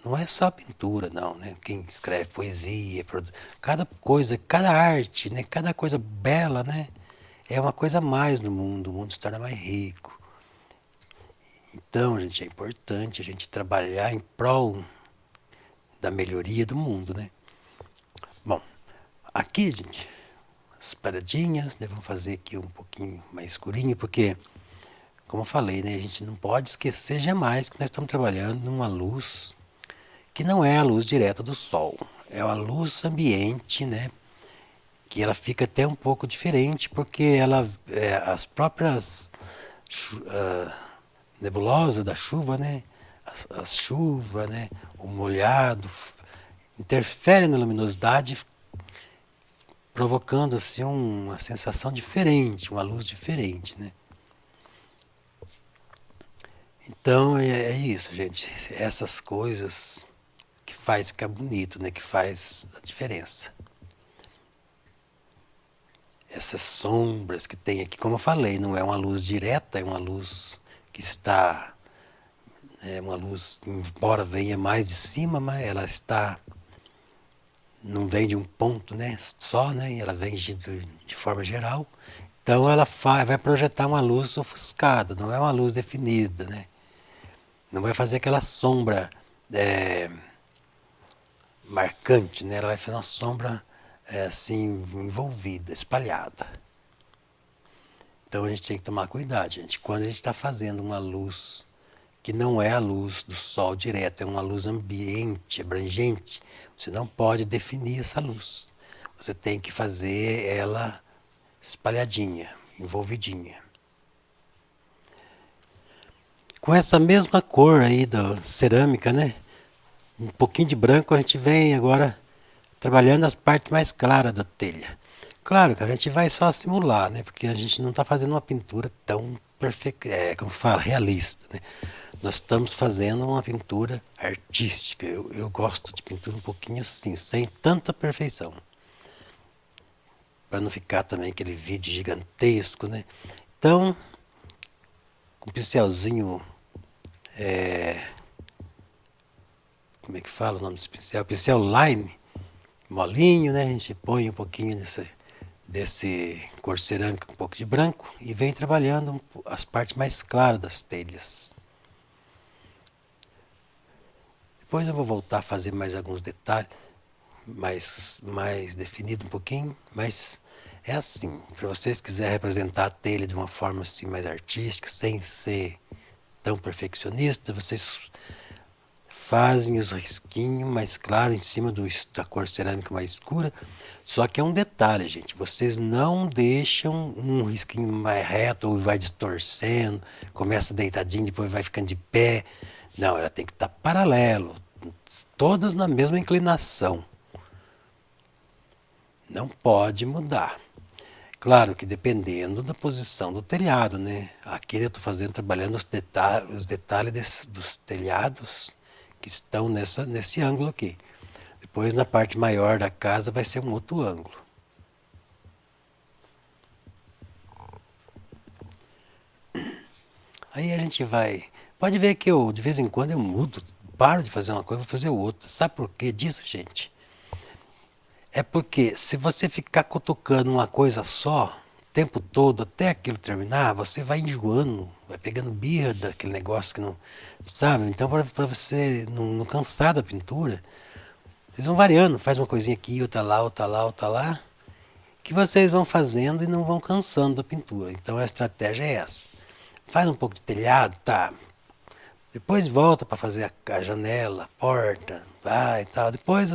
Speaker 1: Não é só pintura, não, né? Quem escreve poesia, cada coisa, cada arte, né? Cada coisa bela, né? É uma coisa a mais no mundo, o mundo se torna mais rico. Então, gente, é importante a gente trabalhar em prol da melhoria do mundo, né? Bom, aqui, gente, as paradinhas, né? Vamos fazer aqui um pouquinho mais escurinho, porque, como eu falei, né? A gente não pode esquecer jamais que nós estamos trabalhando numa luz que não é a luz direta do sol, é uma luz ambiente, né? Que ela fica até um pouco diferente, porque as próprias nebulosas da chuva, né? As chuvas, né? O molhado, interfere na luminosidade, provocando assim uma sensação diferente, uma luz diferente, né? Então é isso, gente. Essas coisas que faz ficar bonito, né? Que faz a diferença. Essas sombras que tem aqui, como eu falei, não é uma luz direta, é uma luz que está, é uma luz, embora venha mais de cima, mas ela está, não vem de um ponto, né, só, né, ela vem de forma geral. Então ela vai projetar uma luz ofuscada, não é uma luz definida, né? Não vai fazer aquela sombra é, marcante, né? Ela vai fazer uma sombra assim envolvida, espalhada. Então a gente tem que tomar cuidado, gente. Quando a gente está fazendo uma luz que não é a luz do sol direto, é uma luz ambiente, abrangente, você não pode definir essa luz. Você tem que fazer ela espalhadinha, envolvidinha. Com essa mesma cor aí da cerâmica, né? Um pouquinho de branco, a gente vem agora trabalhando as partes mais claras da telha. Claro que a gente vai só simular, né? Porque a gente não está fazendo uma pintura tão perfeita, como fala, realista, né? Nós estamos fazendo uma pintura artística. Eu gosto de pintura um pouquinho assim, sem tanta perfeição. Para não ficar também aquele vídeo gigantesco, né? Então, com um pincelzinho, como é que fala o nome desse pincel? Pincel line, molinho, né? A gente põe um pouquinho desse cor cerâmica com um pouco de branco e vem trabalhando as partes mais claras das telhas. Depois eu vou voltar a fazer mais alguns detalhes, mais definido um pouquinho, mas é assim, para vocês quiserem representar a telha de uma forma assim mais artística, sem ser tão perfeccionista, vocês fazem os risquinhos mais claros em cima da cor cerâmica mais escura. Só que é um detalhe, gente. Vocês não deixam um risquinho mais reto ou vai distorcendo, começa deitadinho, depois vai ficando de pé. Não, ela tem que estar paralelo, todas na mesma inclinação. Não pode mudar. Claro que dependendo da posição do telhado, né? Aqui eu estou fazendo, trabalhando os detalhes dos telhados que estão nesse ângulo aqui. Depois na parte maior da casa vai ser um outro ângulo. Aí a gente vai. Pode ver que eu, de vez em quando, eu mudo, paro de fazer uma coisa, vou fazer outra. Sabe por quê disso, gente? É porque se você ficar cutucando uma coisa só, o tempo todo, até aquilo terminar, você vai enjoando, vai pegando birra daquele negócio que não. Sabe? Então, para você não cansar da pintura, vocês vão variando, faz uma coisinha aqui, outra lá, outra lá, outra lá, que vocês vão fazendo e não vão cansando da pintura. Então a estratégia é essa. Faz um pouco de telhado, tá? Depois volta para fazer a janela, a porta, vai e tal. Depois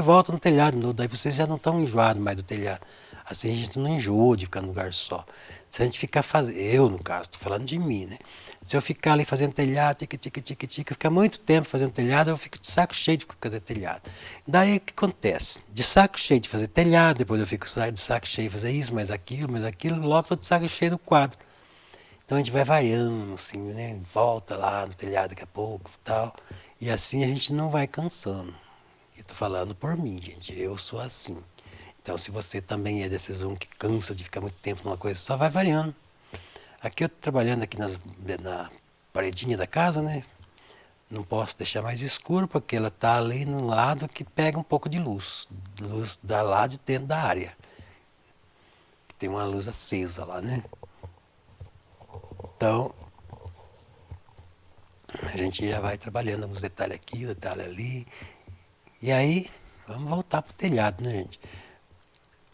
Speaker 1: volta no telhado, daí vocês já não estão enjoados mais do telhado. Assim a gente não enjoa de ficar num lugar só. Se a gente ficar fazendo, eu no caso, estou falando de mim, né? Se eu ficar ali fazendo telhado, tique, tique, tique, tique, ficar muito tempo fazendo telhado, eu fico de saco cheio de fazer telhado. Daí o que acontece? De saco cheio de fazer telhado, depois eu fico de saco cheio de fazer isso, mais aquilo, logo estou de saco cheio do quadro. Então a gente vai variando, assim, né? Volta lá no telhado daqui a pouco e tal. E assim a gente não vai cansando. Eu tô falando por mim, gente. Eu sou assim. Então se você também é desses um que cansa de ficar muito tempo numa coisa só, vai variando. Aqui eu tô trabalhando aqui na paredinha da casa, né? Não posso deixar mais escuro porque ela tá ali no lado que pega um pouco de luz. Luz da lá de dentro da área. Tem uma luz acesa lá, né? Então, a gente já vai trabalhando nos detalhes aqui, detalhe ali. E aí, vamos voltar pro telhado, né, gente?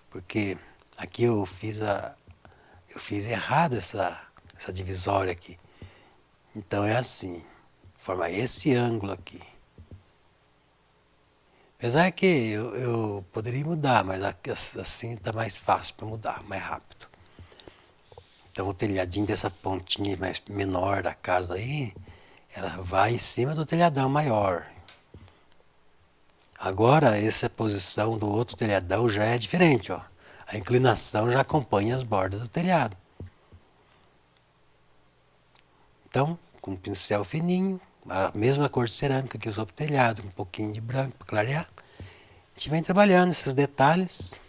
Speaker 1: Porque aqui eu fiz errado essa divisória aqui. Então é assim, formar esse ângulo aqui. Apesar que eu poderia mudar, mas assim está mais fácil para mudar, mais rápido. Então o telhadinho dessa pontinha mais menor da casa aí, ela vai em cima do telhadão maior. Agora, essa posição do outro telhadão já é diferente, ó. A inclinação já acompanha as bordas do telhado. Então, com um pincel fininho, a mesma cor de cerâmica que usou para o telhado, um pouquinho de branco para clarear, a gente vem trabalhando esses detalhes.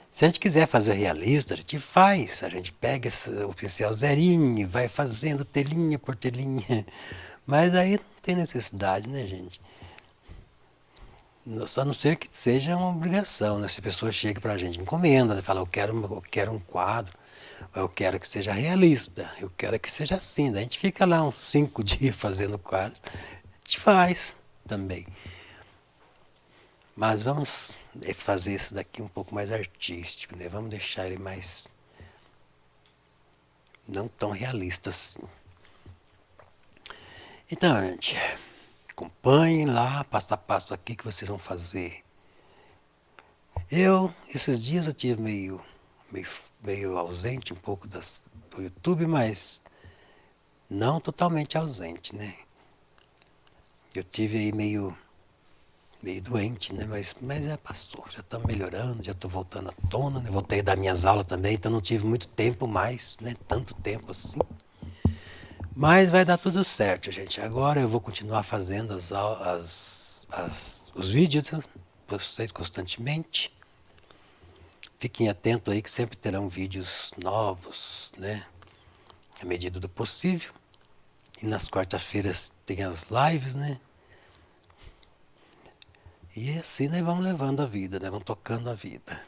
Speaker 1: Se a gente quiser fazer realista, a gente faz. A gente pega o pincel zerinho e vai fazendo telinha por telinha. Mas aí não tem necessidade, né, gente? Só a não ser que seja uma obrigação, né? Se a pessoa chega pra gente, encomenda, né? Fala, eu quero um quadro, eu quero que seja realista, eu quero que seja assim. Daí a gente fica lá uns 5 dias fazendo o quadro, a gente faz também. Mas vamos fazer isso daqui um pouco mais artístico, né? Vamos deixar ele mais, não tão realista assim. Então, gente, acompanhem lá, passo a passo aqui que vocês vão fazer. Esses dias eu tive meio, meio ausente um pouco do YouTube, mas não totalmente ausente, né? Eu tive aí meio doente, né? Mas já passou, já estamos melhorando, já estou voltando à tona, né? Voltei a dar minhas aulas também, então não tive muito tempo mais, né? Tanto tempo assim. Mas vai dar tudo certo, gente. Agora eu vou continuar fazendo os vídeos para vocês constantemente. Fiquem atentos aí que sempre terão vídeos novos, né? À medida do possível. E nas quarta-feiras tem as lives, né? E assim nós vamos levando a vida, né? Vamos tocando a vida.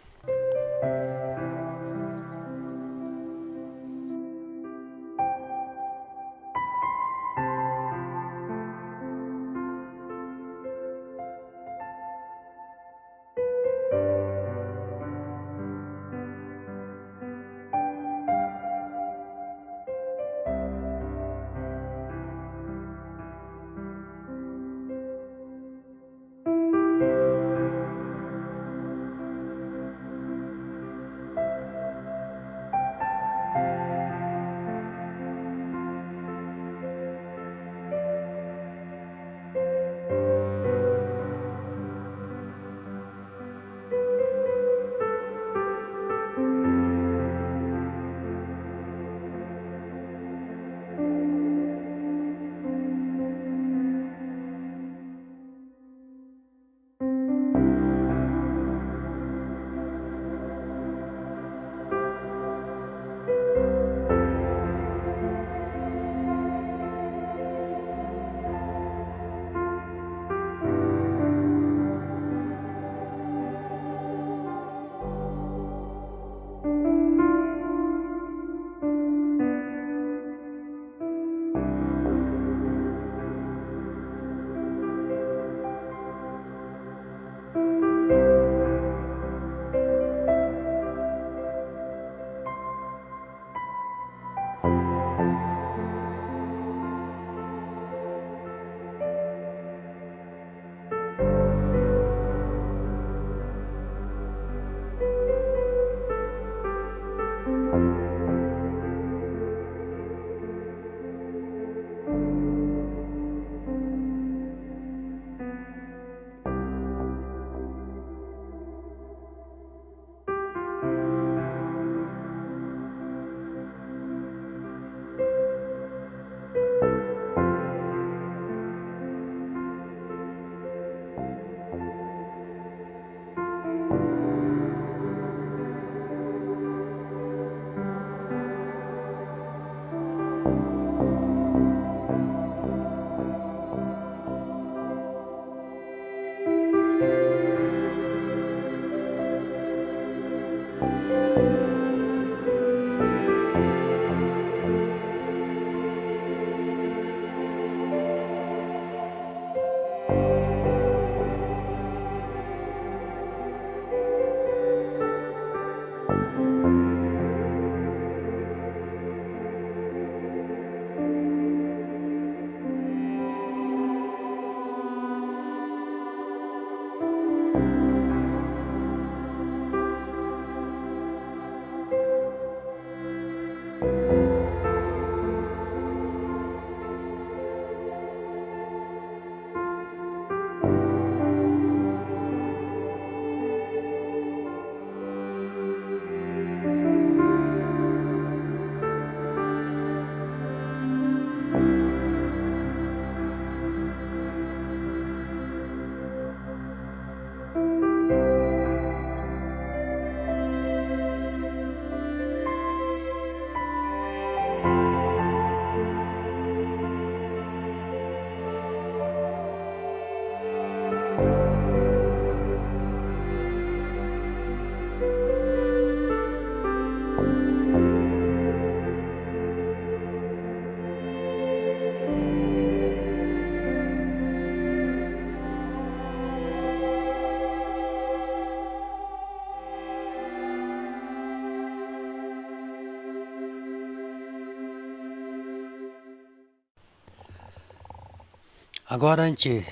Speaker 1: Agora a gente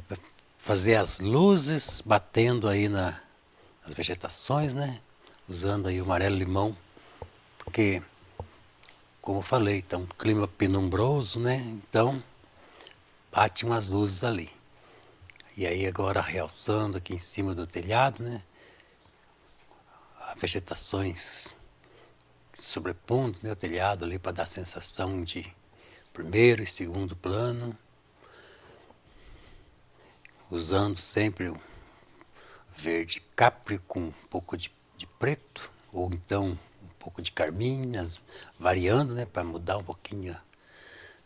Speaker 1: vai fazer as luzes, batendo aí nas vegetações, né? Usando aí o amarelo-limão, porque, como eu falei, está um clima penumbroso, né? Então, bate umas luzes ali. E aí agora realçando aqui em cima do telhado, né? As vegetações sobrepondo, né, o telhado ali para dar a sensação de primeiro e segundo plano, usando sempre o verde capri com um pouco de preto, ou então um pouco de carmim, variando, né, para mudar um pouquinho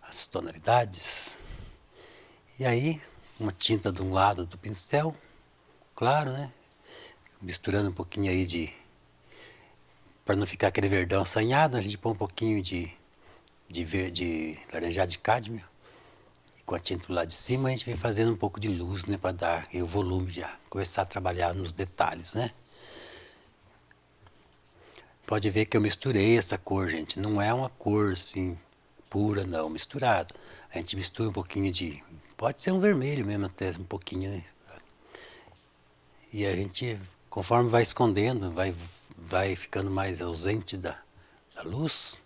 Speaker 1: as tonalidades. E aí, uma tinta de um lado do pincel, claro, né, misturando um pouquinho aí para não ficar aquele verdão assanhado, a gente põe um pouquinho de laranjado de cádmio. Com a tinta lá de cima, a gente vem fazendo um pouco de luz, né, para dar o volume já, começar a trabalhar nos detalhes, né. Pode ver que eu misturei essa cor, gente, não é uma cor assim pura não, misturado. A gente mistura um pouquinho pode ser um vermelho mesmo até um pouquinho, né. E a gente, conforme vai escondendo, vai ficando mais ausente da luz,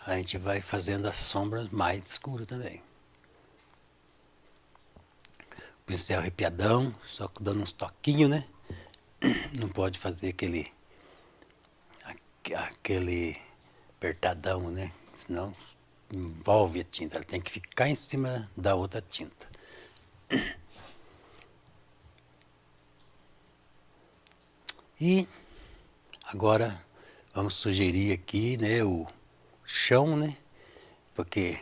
Speaker 1: a gente vai fazendo as sombras mais escuras também. Pincel arrepiadão, só dando uns toquinhos, né? Não pode fazer aquele apertadão, né? Senão envolve a tinta, ela tem que ficar em cima da outra tinta. E agora vamos sugerir aqui, né, o chão, né? Porque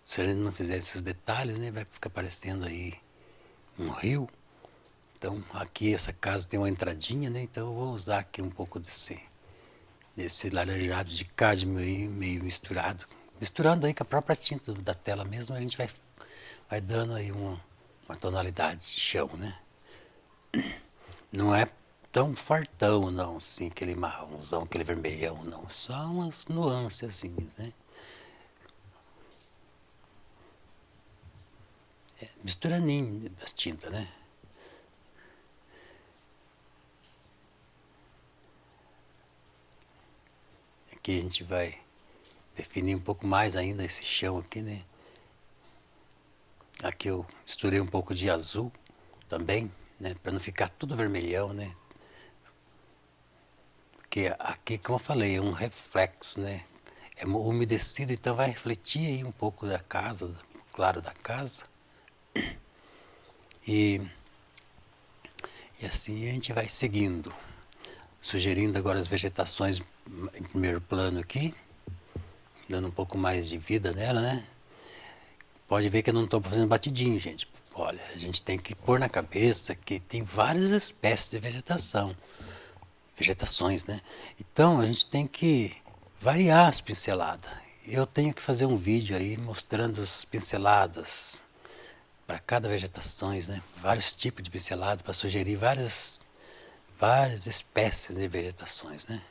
Speaker 1: se a gente não fizer esses detalhes, né, vai ficar parecendo aí um rio. Então aqui essa casa tem uma entradinha, né? Então eu vou usar aqui um pouco desse laranjado de cádmio aí, meio misturado. Misturando aí com a própria tinta da tela mesmo, a gente vai dando aí uma tonalidade de chão, né? Não é tão fartão não, assim, aquele marronzão, aquele vermelhão, não. Só umas nuances assim, né? Misturaninho das tintas, né? Aqui a gente vai definir um pouco mais ainda esse chão aqui, né? Aqui eu misturei um pouco de azul também, né? Para não ficar tudo vermelhão, né? Porque aqui, como eu falei, é um reflexo, né? É umedecido, então vai refletir aí um pouco da casa, claro, da casa. E, e assim a gente vai seguindo, sugerindo agora as vegetações em primeiro plano aqui, dando um pouco mais de vida nela, né? Pode ver que eu não estou fazendo batidinho, gente. Olha, a gente tem que pôr na cabeça que tem várias espécies de vegetações, né? Então a gente tem que variar as pinceladas. Eu tenho que fazer um vídeo aí mostrando as pinceladas para cada vegetações, né? Vários tipos de pinceladas para sugerir várias espécies de vegetações, né?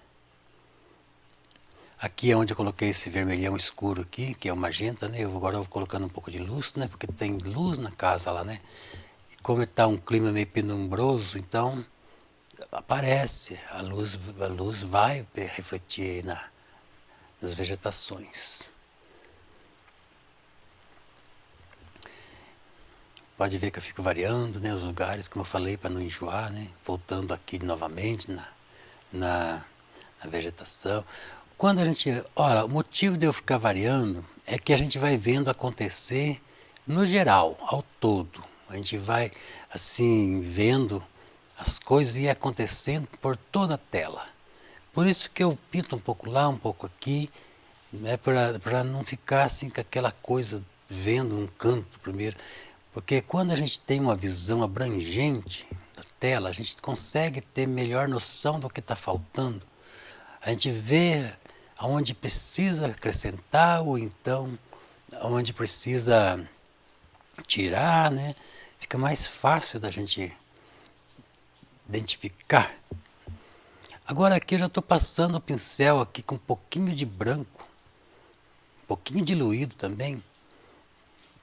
Speaker 1: Aqui é onde eu coloquei esse vermelhão escuro aqui, que é o magenta, né? Agora eu vou colocando um pouco de luz, né? Porque tem luz na casa lá, né? E como está um clima meio penumbroso, então aparece, a luz vai refletir aí nas vegetações. Pode ver que eu fico variando, né, os lugares, como eu falei, para não enjoar, né? Voltando aqui novamente na, na vegetação. Quando a gente, olha, o motivo de eu ficar variando é que a gente vai vendo acontecer no geral, ao todo. A gente vai, assim, vendo as coisas ir acontecendo por toda a tela. Por isso que eu pinto um pouco lá, um pouco aqui, né, para não ficar assim com aquela coisa, vendo um canto primeiro. Porque quando a gente tem uma visão abrangente da tela, a gente consegue ter melhor noção do que está faltando. A gente vê aonde precisa acrescentar ou então aonde precisa tirar, né? Fica mais fácil da gente identificar. Agora aqui eu já estou passando o pincel aqui com um pouquinho de branco, um pouquinho diluído também,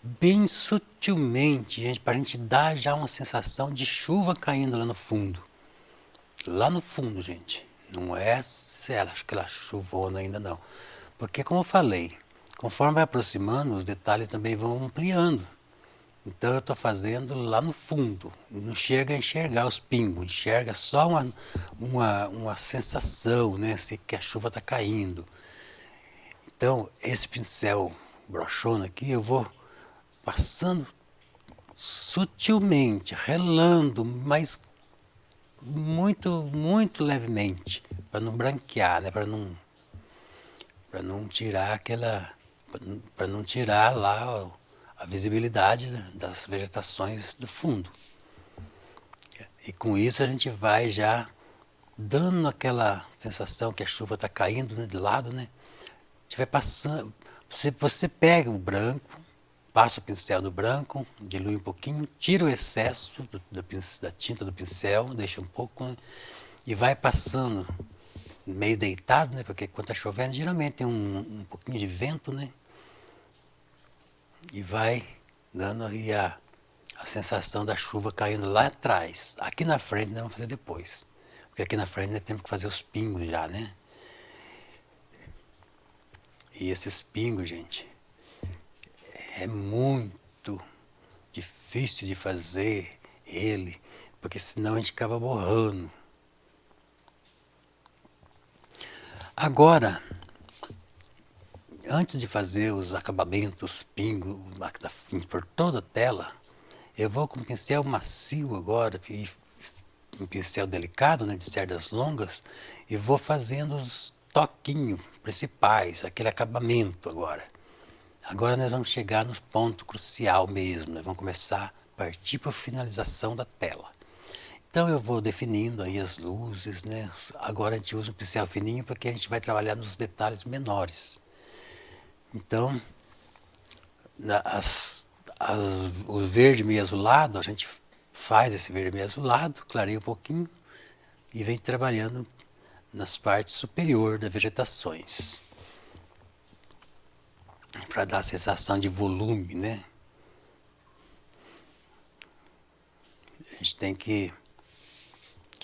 Speaker 1: bem sutilmente, gente, para a gente dar já uma sensação de chuva caindo lá no fundo. Lá no fundo, gente. Não é aquela chuvona ainda não. Porque como eu falei, conforme vai aproximando, os detalhes também vão ampliando. Então eu estou fazendo lá no fundo. Não chega a enxergar os pingos, enxerga só uma sensação, né? Assim, que a chuva está caindo. Então, esse pincel broxona aqui, eu vou passando sutilmente, relando, mas muito levemente, para não branquear, né? Para não tirar para não tirar lá a visibilidade das vegetações do fundo. E com isso a gente vai já dando aquela sensação que a chuva está caindo, né, de lado, né? A gente vai passando, você pega o branco, passa o pincel no branco, dilui um pouquinho, tira o excesso da tinta do pincel, deixa um pouco, né? E vai passando meio deitado, né? Porque quando está chovendo, geralmente tem um pouquinho de vento, né? E vai dando aí a sensação da chuva caindo lá atrás. Aqui na frente nós vamos fazer depois. Porque aqui na frente nós temos que fazer os pingos já, né? E esses pingos, gente, é muito difícil de fazer ele, porque senão a gente acaba borrando. Agora, antes de fazer os acabamentos, pingos por toda a tela, eu vou com um pincel macio agora, e um pincel delicado, né, de cerdas longas, e vou fazendo os toquinhos principais, aquele acabamento agora. Agora nós vamos chegar no ponto crucial mesmo, nós vamos começar a partir para a finalização da tela. Então eu vou definindo aí as luzes, né? Agora a gente usa um pincel fininho porque a gente vai trabalhar nos detalhes menores. Então, o verde meio azulado, a gente faz esse verde meio azulado, clareia um pouquinho e vem trabalhando nas partes superiores das vegetações. Para dar a sensação de volume, né? A gente tem que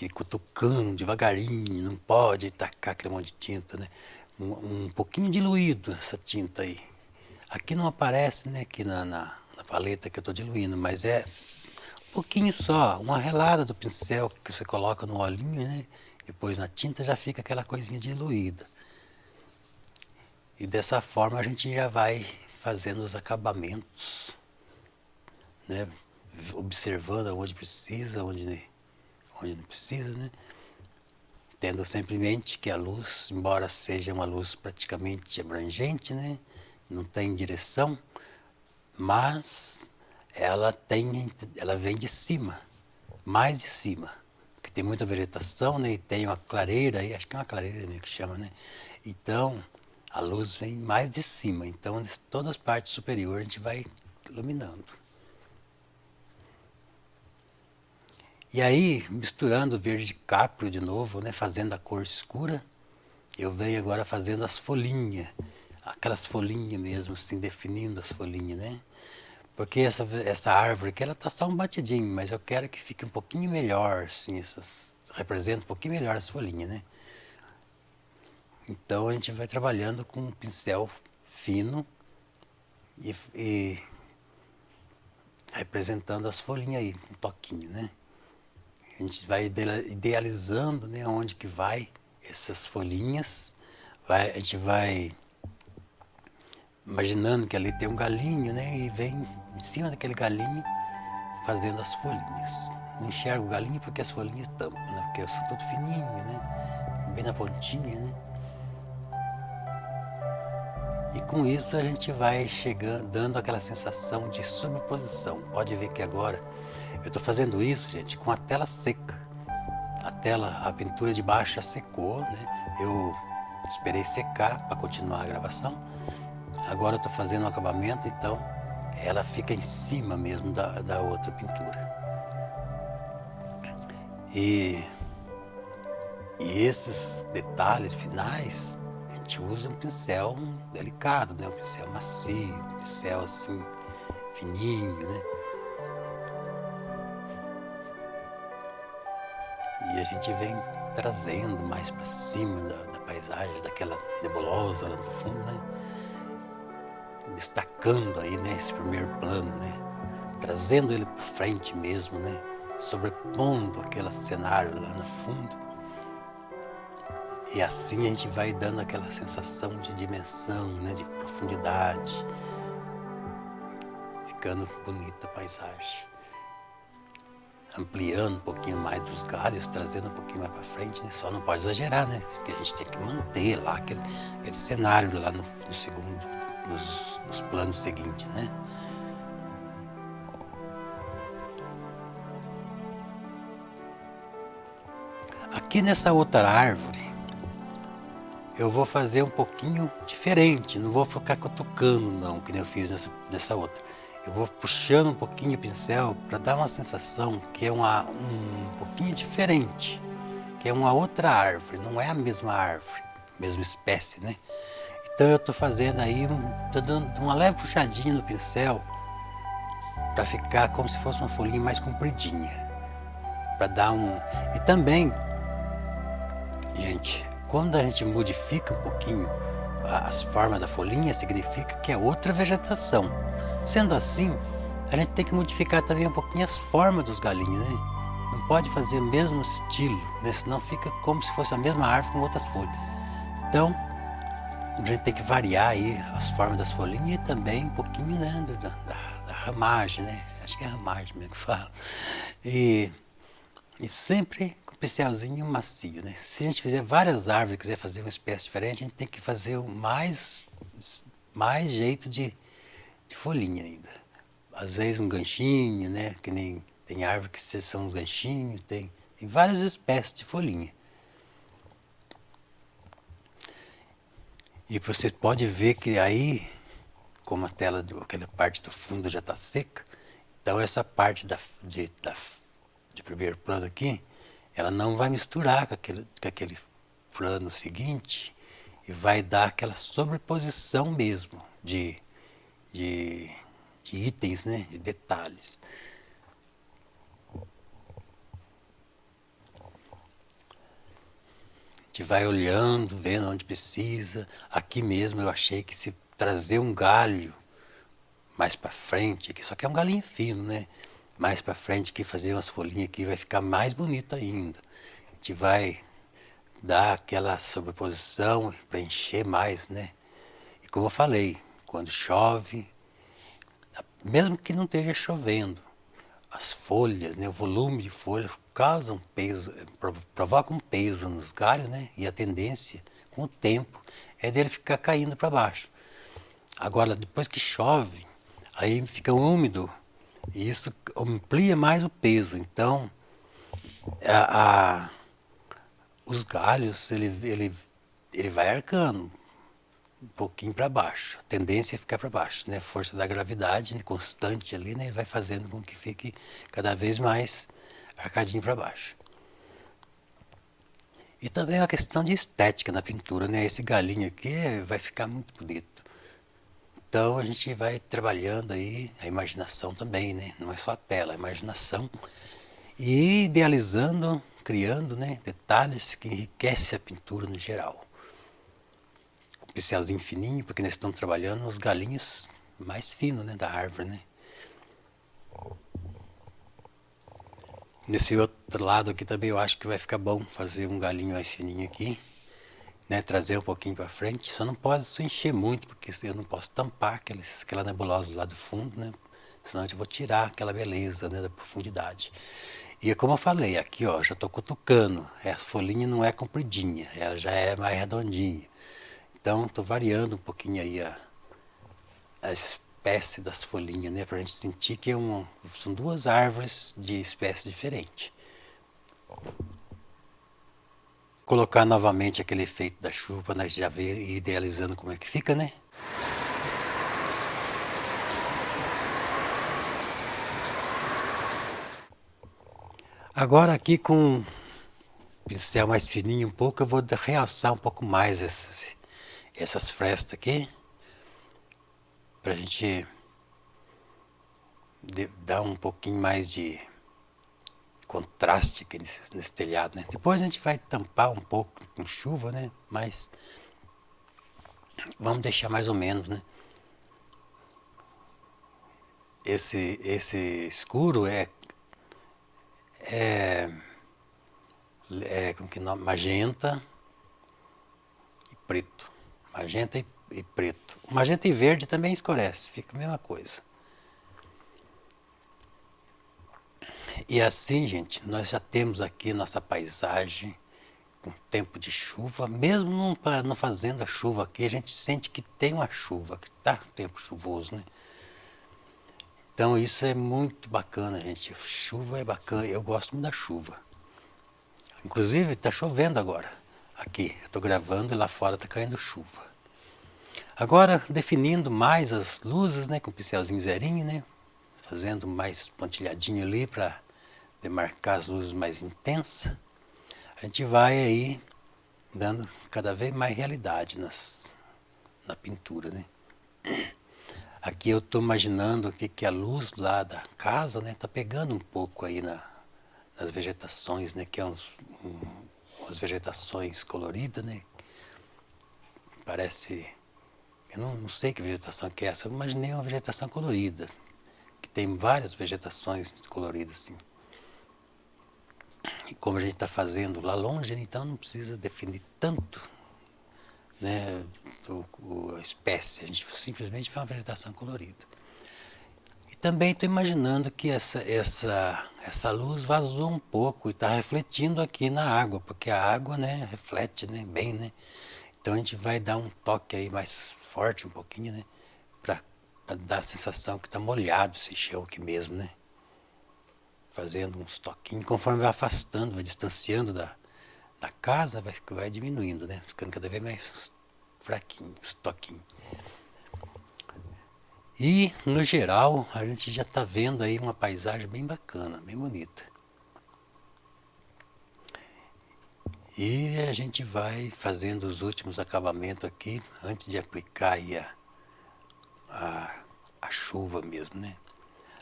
Speaker 1: ir cutucando devagarinho, não pode tacar aquele monte de tinta, né? Um pouquinho diluído essa tinta aí. Aqui não aparece, né? Aqui na paleta que eu estou diluindo, mas é um pouquinho só, uma relada do pincel que você coloca no olhinho, né? Depois na tinta já fica aquela coisinha diluída. E dessa forma a gente já vai fazendo os acabamentos, né? Observando onde precisa, onde não precisa, né? Tendo sempre em mente que a luz, embora seja uma luz praticamente abrangente, né? Não tem direção, mas ela vem de cima, mais de cima, porque tem muita vegetação, né? E tem uma clareira aí, acho que é uma clareira, né, que chama, né? Então a luz vem mais de cima, então todas as partes superiores a gente vai iluminando. E aí, misturando o verde capro de novo, né, fazendo a cor escura, eu venho agora fazendo as folhinhas, aquelas folhinhas mesmo, assim, definindo as folhinhas, né? Porque essa árvore aqui, ela tá só um batidinho, mas eu quero que fique um pouquinho melhor, assim, representa um pouquinho melhor as folhinhas, né? Então a gente vai trabalhando com um pincel fino e representando as folhinhas aí, um toquinho, né? A gente vai idealizando, né, onde que vai essas folhinhas. A gente vai imaginando que ali tem um galinho, né? E vem em cima daquele galinho fazendo as folhinhas. Não enxergo o galinho porque as folhinhas tampam, né? Porque são tudo fininho, né? Bem na pontinha, né? E com isso a gente vai chegando, dando aquela sensação de sobreposição. Pode ver que agora eu estou fazendo isso, gente, com a tela seca. A pintura de baixo já secou, né? Eu esperei secar para continuar a gravação. Agora eu estou fazendo o acabamento, então ela fica em cima mesmo da outra pintura. E esses detalhes finais, a gente usa um pincel delicado, né? Um pincel macio, um pincel assim, fininho, né? E a gente vem trazendo mais para cima da paisagem, daquela nebulosa lá no fundo, né? Destacando aí, né, esse primeiro plano, né? Trazendo ele para frente mesmo, né? Sobrepondo aquele cenário lá no fundo. E assim a gente vai dando aquela sensação de dimensão, né? De profundidade. Ficando bonita a paisagem. Ampliando um pouquinho mais dos galhos, trazendo um pouquinho mais para frente, né? Só não pode exagerar, né? Porque a gente tem que manter lá aquele cenário lá no segundo, nos planos seguintes, né? Aqui nessa outra árvore, eu vou fazer um pouquinho diferente, não vou ficar cutucando não, que nem eu fiz nessa outra. Eu vou puxando um pouquinho o pincel para dar uma sensação que é um pouquinho diferente, que é uma outra árvore, não é a mesma árvore, mesma espécie, né? Então eu estou fazendo aí, estou dando uma leve puxadinha no pincel para ficar como se fosse uma folhinha mais compridinha, para dar E também, gente, quando a gente modifica um pouquinho as formas da folhinha, significa que é outra vegetação. Sendo assim, a gente tem que modificar também um pouquinho as formas dos galinhos, né? Não pode fazer o mesmo estilo, né? Senão fica como se fosse a mesma árvore com outras folhas. Então, a gente tem que variar aí as formas das folhinhas e também um pouquinho, né, da ramagem, né? Acho que é ramagem mesmo que fala. E sempre com o pincelzinho macio, né? Se a gente fizer várias árvores e quiser fazer uma espécie diferente, a gente tem que fazer mais jeito de folhinha ainda. Às vezes um ganchinho, né? Que nem tem árvore que são uns ganchinhos, tem várias espécies de folhinha. E você pode ver que aí, como a tela, aquela parte do fundo já está seca, então essa parte de primeiro plano aqui, ela não vai misturar com aquele plano seguinte e vai dar aquela sobreposição mesmo de itens, né, de detalhes. A gente vai olhando, vendo onde precisa. Aqui mesmo eu achei que se trazer um galho mais para frente, aqui só que é um galinho fino, né? Mais para frente aqui, fazer umas folhinhas aqui, vai ficar mais bonito ainda. A gente vai dar aquela sobreposição, preencher mais, né? E como eu falei, quando chove, mesmo que não esteja chovendo, as folhas, né, o volume de folhas causam peso, provoca um peso nos galhos, né? E a tendência, com o tempo, é dele ficar caindo para baixo. Agora, depois que chove, aí fica úmido e isso amplia mais o peso. Então, os galhos, ele vai arcando um pouquinho para baixo. A tendência é ficar para baixo, né? Força da gravidade, né, constante ali, né? Vai fazendo com que fique cada vez mais arcadinho para baixo. E também é uma questão de estética na pintura, né? Esse galinho aqui vai ficar muito bonito. Então a gente vai trabalhando aí a imaginação também, né? Não é só a tela, a imaginação. E idealizando, criando, né, detalhes que enriquecem a pintura no geral. Com o pincelzinho fininho, porque nós estamos trabalhando os galinhos mais finos, né, da árvore, né? Nesse outro lado aqui também eu acho que vai ficar bom fazer um galinho mais fininho aqui, né? Trazer um pouquinho para frente. Só não pode se encher muito, porque eu não posso tampar aquela nebulosa lá do fundo, né? Senão eu vou tirar aquela beleza, né, da profundidade. E como eu falei, aqui ó, já estou cutucando. A folhinha não é compridinha, ela já é mais redondinha. Então estou variando um pouquinho aí a espécie das folhinhas, né? Para a gente sentir que são duas árvores de espécie diferente. Colocar novamente aquele efeito da chuva para nós já ver idealizando como é que fica, né? Agora aqui com o pincel mais fininho um pouco, eu vou realçar um pouco mais essas frestas aqui, para a gente dar um pouquinho mais de contraste aqui nesse telhado, né? Depois a gente vai tampar um pouco com chuva, né? Mas vamos deixar mais ou menos, né? Esse escuro como que nome? Magenta e preto. Magenta e preto. O magenta e verde também escurece, fica a mesma coisa. E assim, gente, nós já temos aqui nossa paisagem com tempo de chuva, mesmo não fazendo a chuva aqui, a gente sente que tem uma chuva, que está tempo chuvoso, né? Então isso é muito bacana, gente. Chuva é bacana, eu gosto muito da chuva. Inclusive está chovendo agora. Aqui, eu estou gravando e lá fora está caindo chuva. Agora definindo mais as luzes, né, com o pincelzinho zerinho, né? Fazendo mais pontilhadinho ali para demarcar as luzes mais intensas. A gente vai aí dando cada vez mais realidade na pintura, né? Aqui eu estou imaginando que a luz lá da casa, né, tá pegando um pouco aí nas vegetações, né, que é umas vegetações coloridas, né? Parece, eu não sei que vegetação que é essa, eu imaginei uma vegetação colorida, que tem várias vegetações coloridas assim. E como a gente está fazendo lá longe, então não precisa definir tanto, né, a espécie, a gente simplesmente faz uma vegetação colorida. E também estou imaginando que essa luz vazou um pouco e está refletindo aqui na água, porque a água, né, reflete, né, bem, né? Então a gente vai dar um toque aí mais forte um pouquinho, né, para dar a sensação que está molhado esse chão aqui mesmo, né? Fazendo uns toquinhos, conforme vai afastando, vai distanciando da casa, vai diminuindo, né? Ficando cada vez mais fraquinho, os toquinhos. E, no geral, a gente já está vendo aí uma paisagem bem bacana, bem bonita. E a gente vai fazendo os últimos acabamentos aqui, antes de aplicar aí a chuva mesmo, né?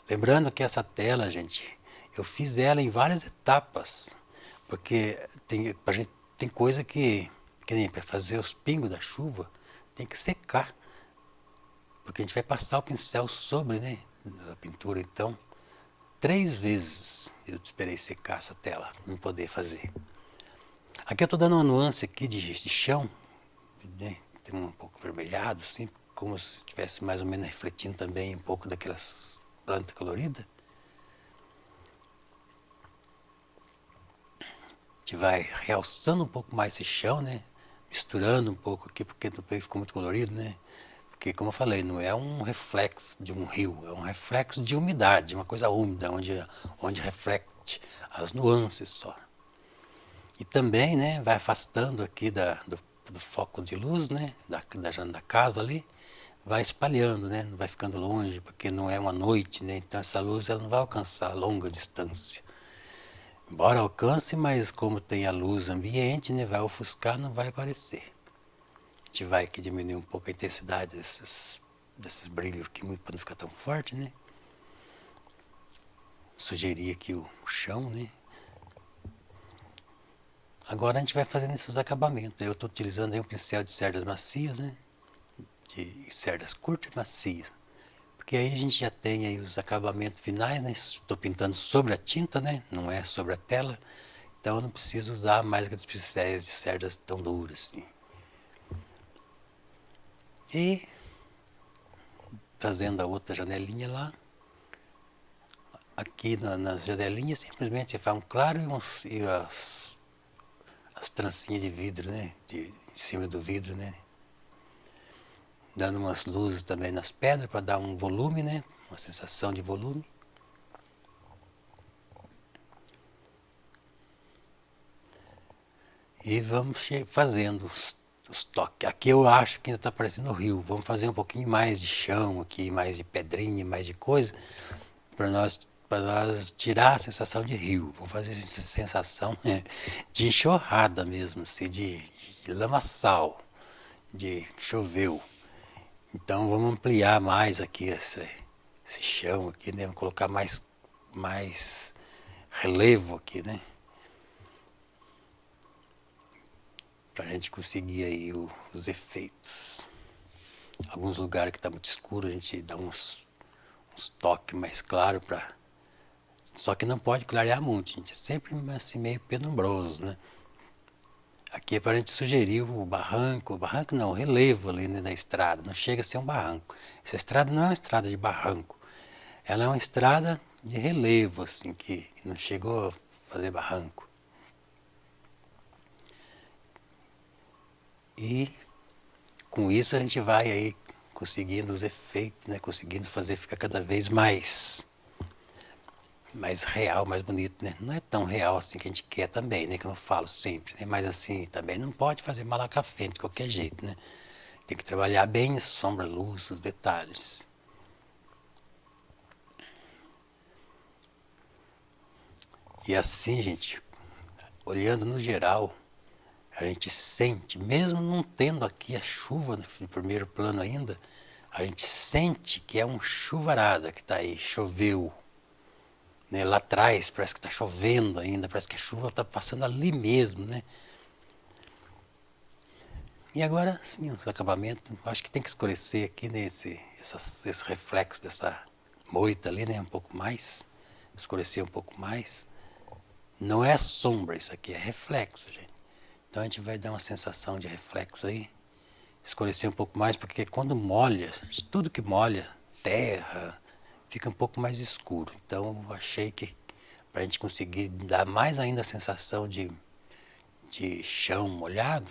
Speaker 1: Lembrando que essa tela, gente, eu fiz ela em várias etapas, porque tem coisa que nem para fazer os pingos da chuva, tem que secar. Porque a gente vai passar o pincel sobre, né, a pintura, então 3 vezes eu esperei secar essa tela para não poder fazer. Aqui eu estou dando uma nuance aqui de chão, né, tem um pouco vermelhado, assim, como se estivesse mais ou menos refletindo também um pouco daquelas plantas coloridas. A gente vai realçando um pouco mais esse chão, né, misturando um pouco aqui, porque depois ficou muito colorido, né. Porque, como eu falei, não é um reflexo de um rio, é um reflexo de umidade, uma coisa úmida, onde reflete as nuances só. E também, né, vai afastando aqui do foco de luz, né, da casa ali, vai espalhando, né, não vai ficando longe, porque não é uma noite, né, então essa luz ela não vai alcançar longa distância. Embora alcance, mas como tem a luz ambiente, né, vai ofuscar, não vai aparecer. A gente vai aqui diminuir um pouco a intensidade desses brilhos aqui, para não ficar tão forte, né? Sugerir aqui o chão, né? Agora a gente vai fazendo esses acabamentos. Eu estou utilizando aí um pincel de cerdas macias, né? De cerdas curtas e macias. Porque aí a gente já tem aí os acabamentos finais, né? Estou pintando sobre a tinta, né? Não é sobre a tela. Então eu não preciso usar mais aqueles pincéis de cerdas tão duras, assim. E fazendo a outra janelinha lá. Aqui nas janelinhas simplesmente você faz um claro e as trancinhas de vidro, né? Em cima do vidro, né? Dando umas luzes também nas pedras para dar um volume, né? Uma sensação de volume. E vamos fazendo os toques. Aqui eu acho que ainda está parecendo o rio. Vamos fazer um pouquinho mais de chão aqui, mais de pedrinha, mais de coisa, para nós tirar a sensação de rio. Vamos fazer essa sensação de enxurrada mesmo, assim, de lamaçal, de choveu. Então vamos ampliar mais aqui esse chão aqui, né? Vou colocar mais relevo aqui, né? Pra gente conseguir aí os efeitos. Alguns lugares que tá muito escuro, a gente dá uns toques mais claros pra... Só que não pode clarear muito, gente. É sempre assim meio penumbroso, né? Aqui é para a gente sugerir o barranco não, o relevo ali, né, da estrada, não chega a ser um barranco. Essa estrada não é uma estrada de barranco, ela é uma estrada de relevo, assim, que não chegou a fazer barranco. E com isso a gente vai aí conseguindo os efeitos, né, conseguindo fazer ficar cada vez mais real, mais bonito, né? Não é tão real assim que a gente quer também, né? Que eu falo sempre, né? Mas assim, também não pode fazer malacafé de qualquer jeito, né? Tem que trabalhar bem sombra, luz, os detalhes. E assim, gente, olhando no geral, a gente sente, mesmo não tendo aqui a chuva no primeiro plano ainda, a gente sente que é um chuvarada que está aí, choveu. Né? Lá atrás parece que está chovendo ainda, parece que a chuva está passando ali mesmo, né? E agora, sim, os acabamentos, acho que tem que escurecer aqui, né? Esse reflexo dessa moita ali, né? Um pouco mais, escurecer um pouco mais. Não é sombra isso aqui, é reflexo, gente. Então a gente vai dar uma sensação de reflexo aí, escurecer um pouco mais, porque quando molha, tudo que molha, terra, fica um pouco mais escuro. Então eu achei que para a gente conseguir dar mais ainda a sensação de chão molhado,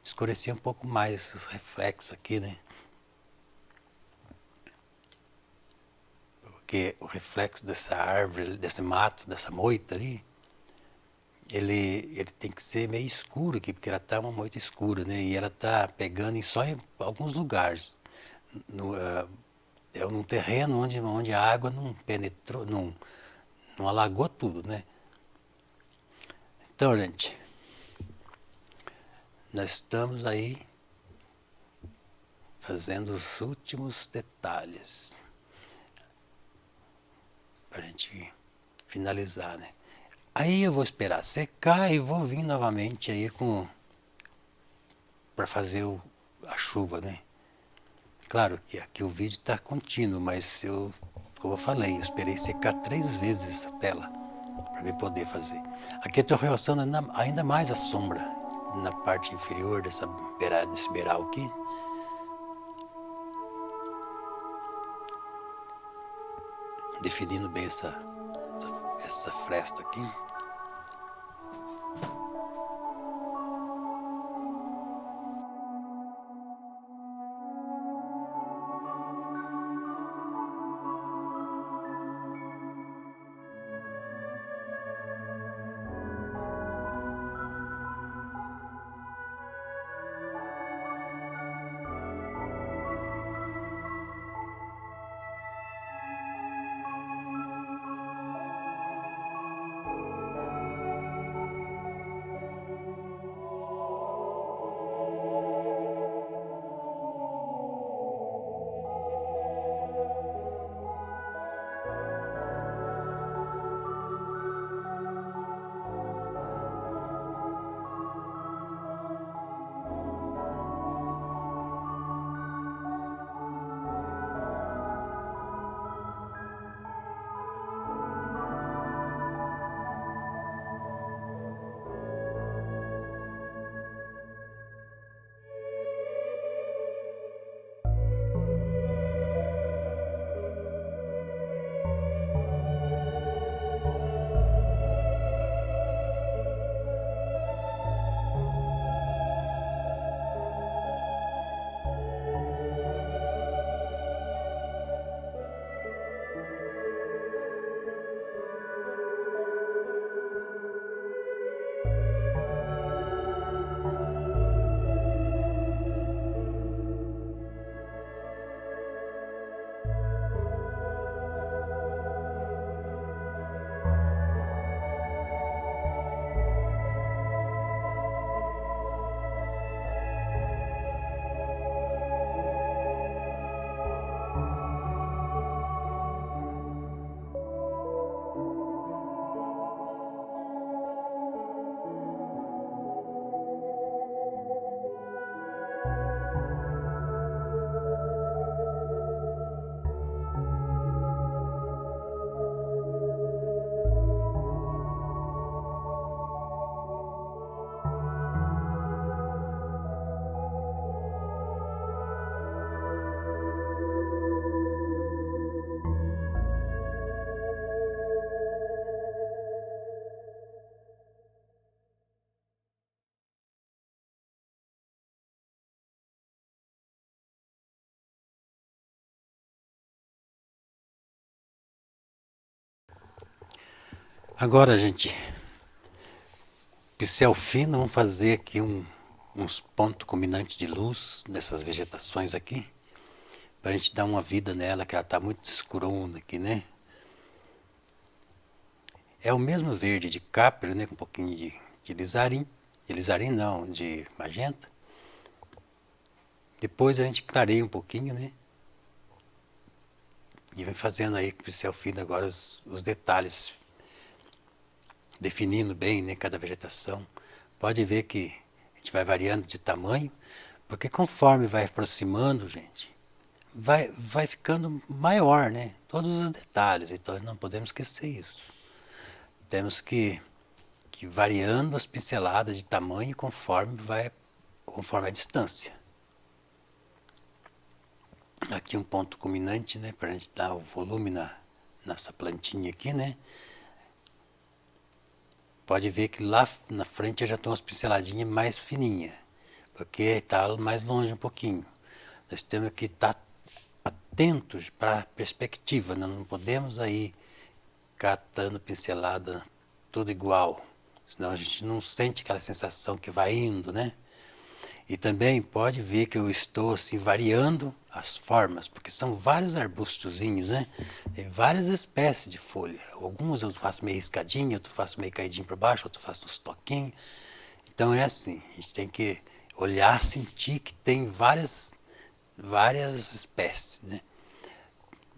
Speaker 1: escurecer um pouco mais esses reflexos aqui, né? Porque o reflexo dessa árvore, desse mato, dessa moita ali, ele tem que ser meio escuro aqui, porque ela está uma moita escura, né? E ela está pegando só em alguns lugares. No, é num terreno onde a água não penetrou, não alagou tudo, né? Então, gente, nós estamos aí fazendo os últimos detalhes para a gente finalizar, né? Aí eu vou esperar secar e vou vir novamente aí para fazer a chuva, né? Claro que aqui o vídeo está contínuo, mas como eu falei, eu esperei secar 3 vezes a tela para eu poder fazer. Aqui eu estou realçando ainda mais a sombra na parte inferior desse beiral aqui. Definindo bem essa fresta aqui. Agora, gente, pincel fino, vamos fazer aqui uns pontos culminantes de luz nessas vegetações aqui, para a gente dar uma vida nela, que ela está muito escurona aqui, né? É o mesmo verde de cápero, né? Com um pouquinho de lisarim. De lisarim não, de magenta. Depois a gente clareia um pouquinho, né? E vem fazendo aí com o pincel fino agora os detalhes, definindo bem, né, cada vegetação. Pode ver que a gente vai variando de tamanho, porque conforme vai aproximando, gente, vai ficando maior, né? Todos os detalhes, então não podemos esquecer isso. Temos que ir variando as pinceladas de tamanho conforme a distância. Aqui um ponto culminante, né, para a gente dar o volume nessa plantinha aqui, né? Pode ver que lá na frente eu já estou umas pinceladinhas mais fininhas, porque está mais longe um pouquinho. Nós temos que estar atentos para a perspectiva, nós não podemos aí catando pincelada tudo igual, senão a gente não sente aquela sensação que vai indo, né? E também pode ver que eu estou assim variando as formas, porque são vários arbustozinhos, né? Tem várias espécies de folha. Alguns eu faço meio riscadinho, outros faço meio caidinho para baixo, outros faço uns toquinhos. Então é assim, a gente tem que olhar, sentir que tem várias espécies, né?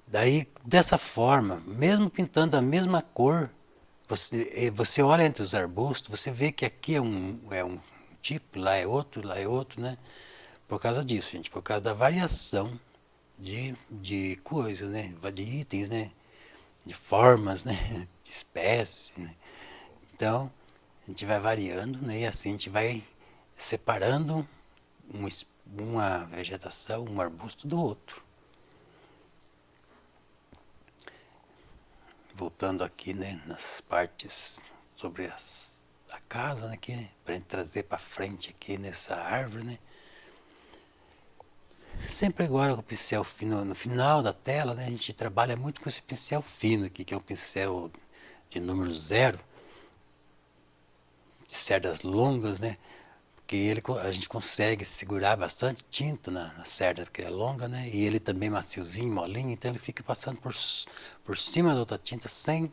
Speaker 1: Daí, dessa forma, mesmo pintando a mesma cor, você olha entre os arbustos, você vê que aqui é um tipo, lá é outro, né? Por causa disso, gente, por causa da variação de coisas, né? De itens, né? De formas, né? De espécies, né? Então, a gente vai variando, né? E assim a gente vai separando uma vegetação, um arbusto do outro. Voltando aqui, né, nas partes sobre a casa, né, aqui, né, para gente trazer para frente aqui nessa árvore, né. Sempre agora com o pincel fino no final da tela, né, a gente trabalha muito com esse pincel fino aqui, que é um pincel de número zero, de cerdas longas, né, porque a gente consegue segurar bastante tinta na cerda, porque é longa, né, e ele também maciozinho, molinho, então ele fica passando por cima da outra tinta sem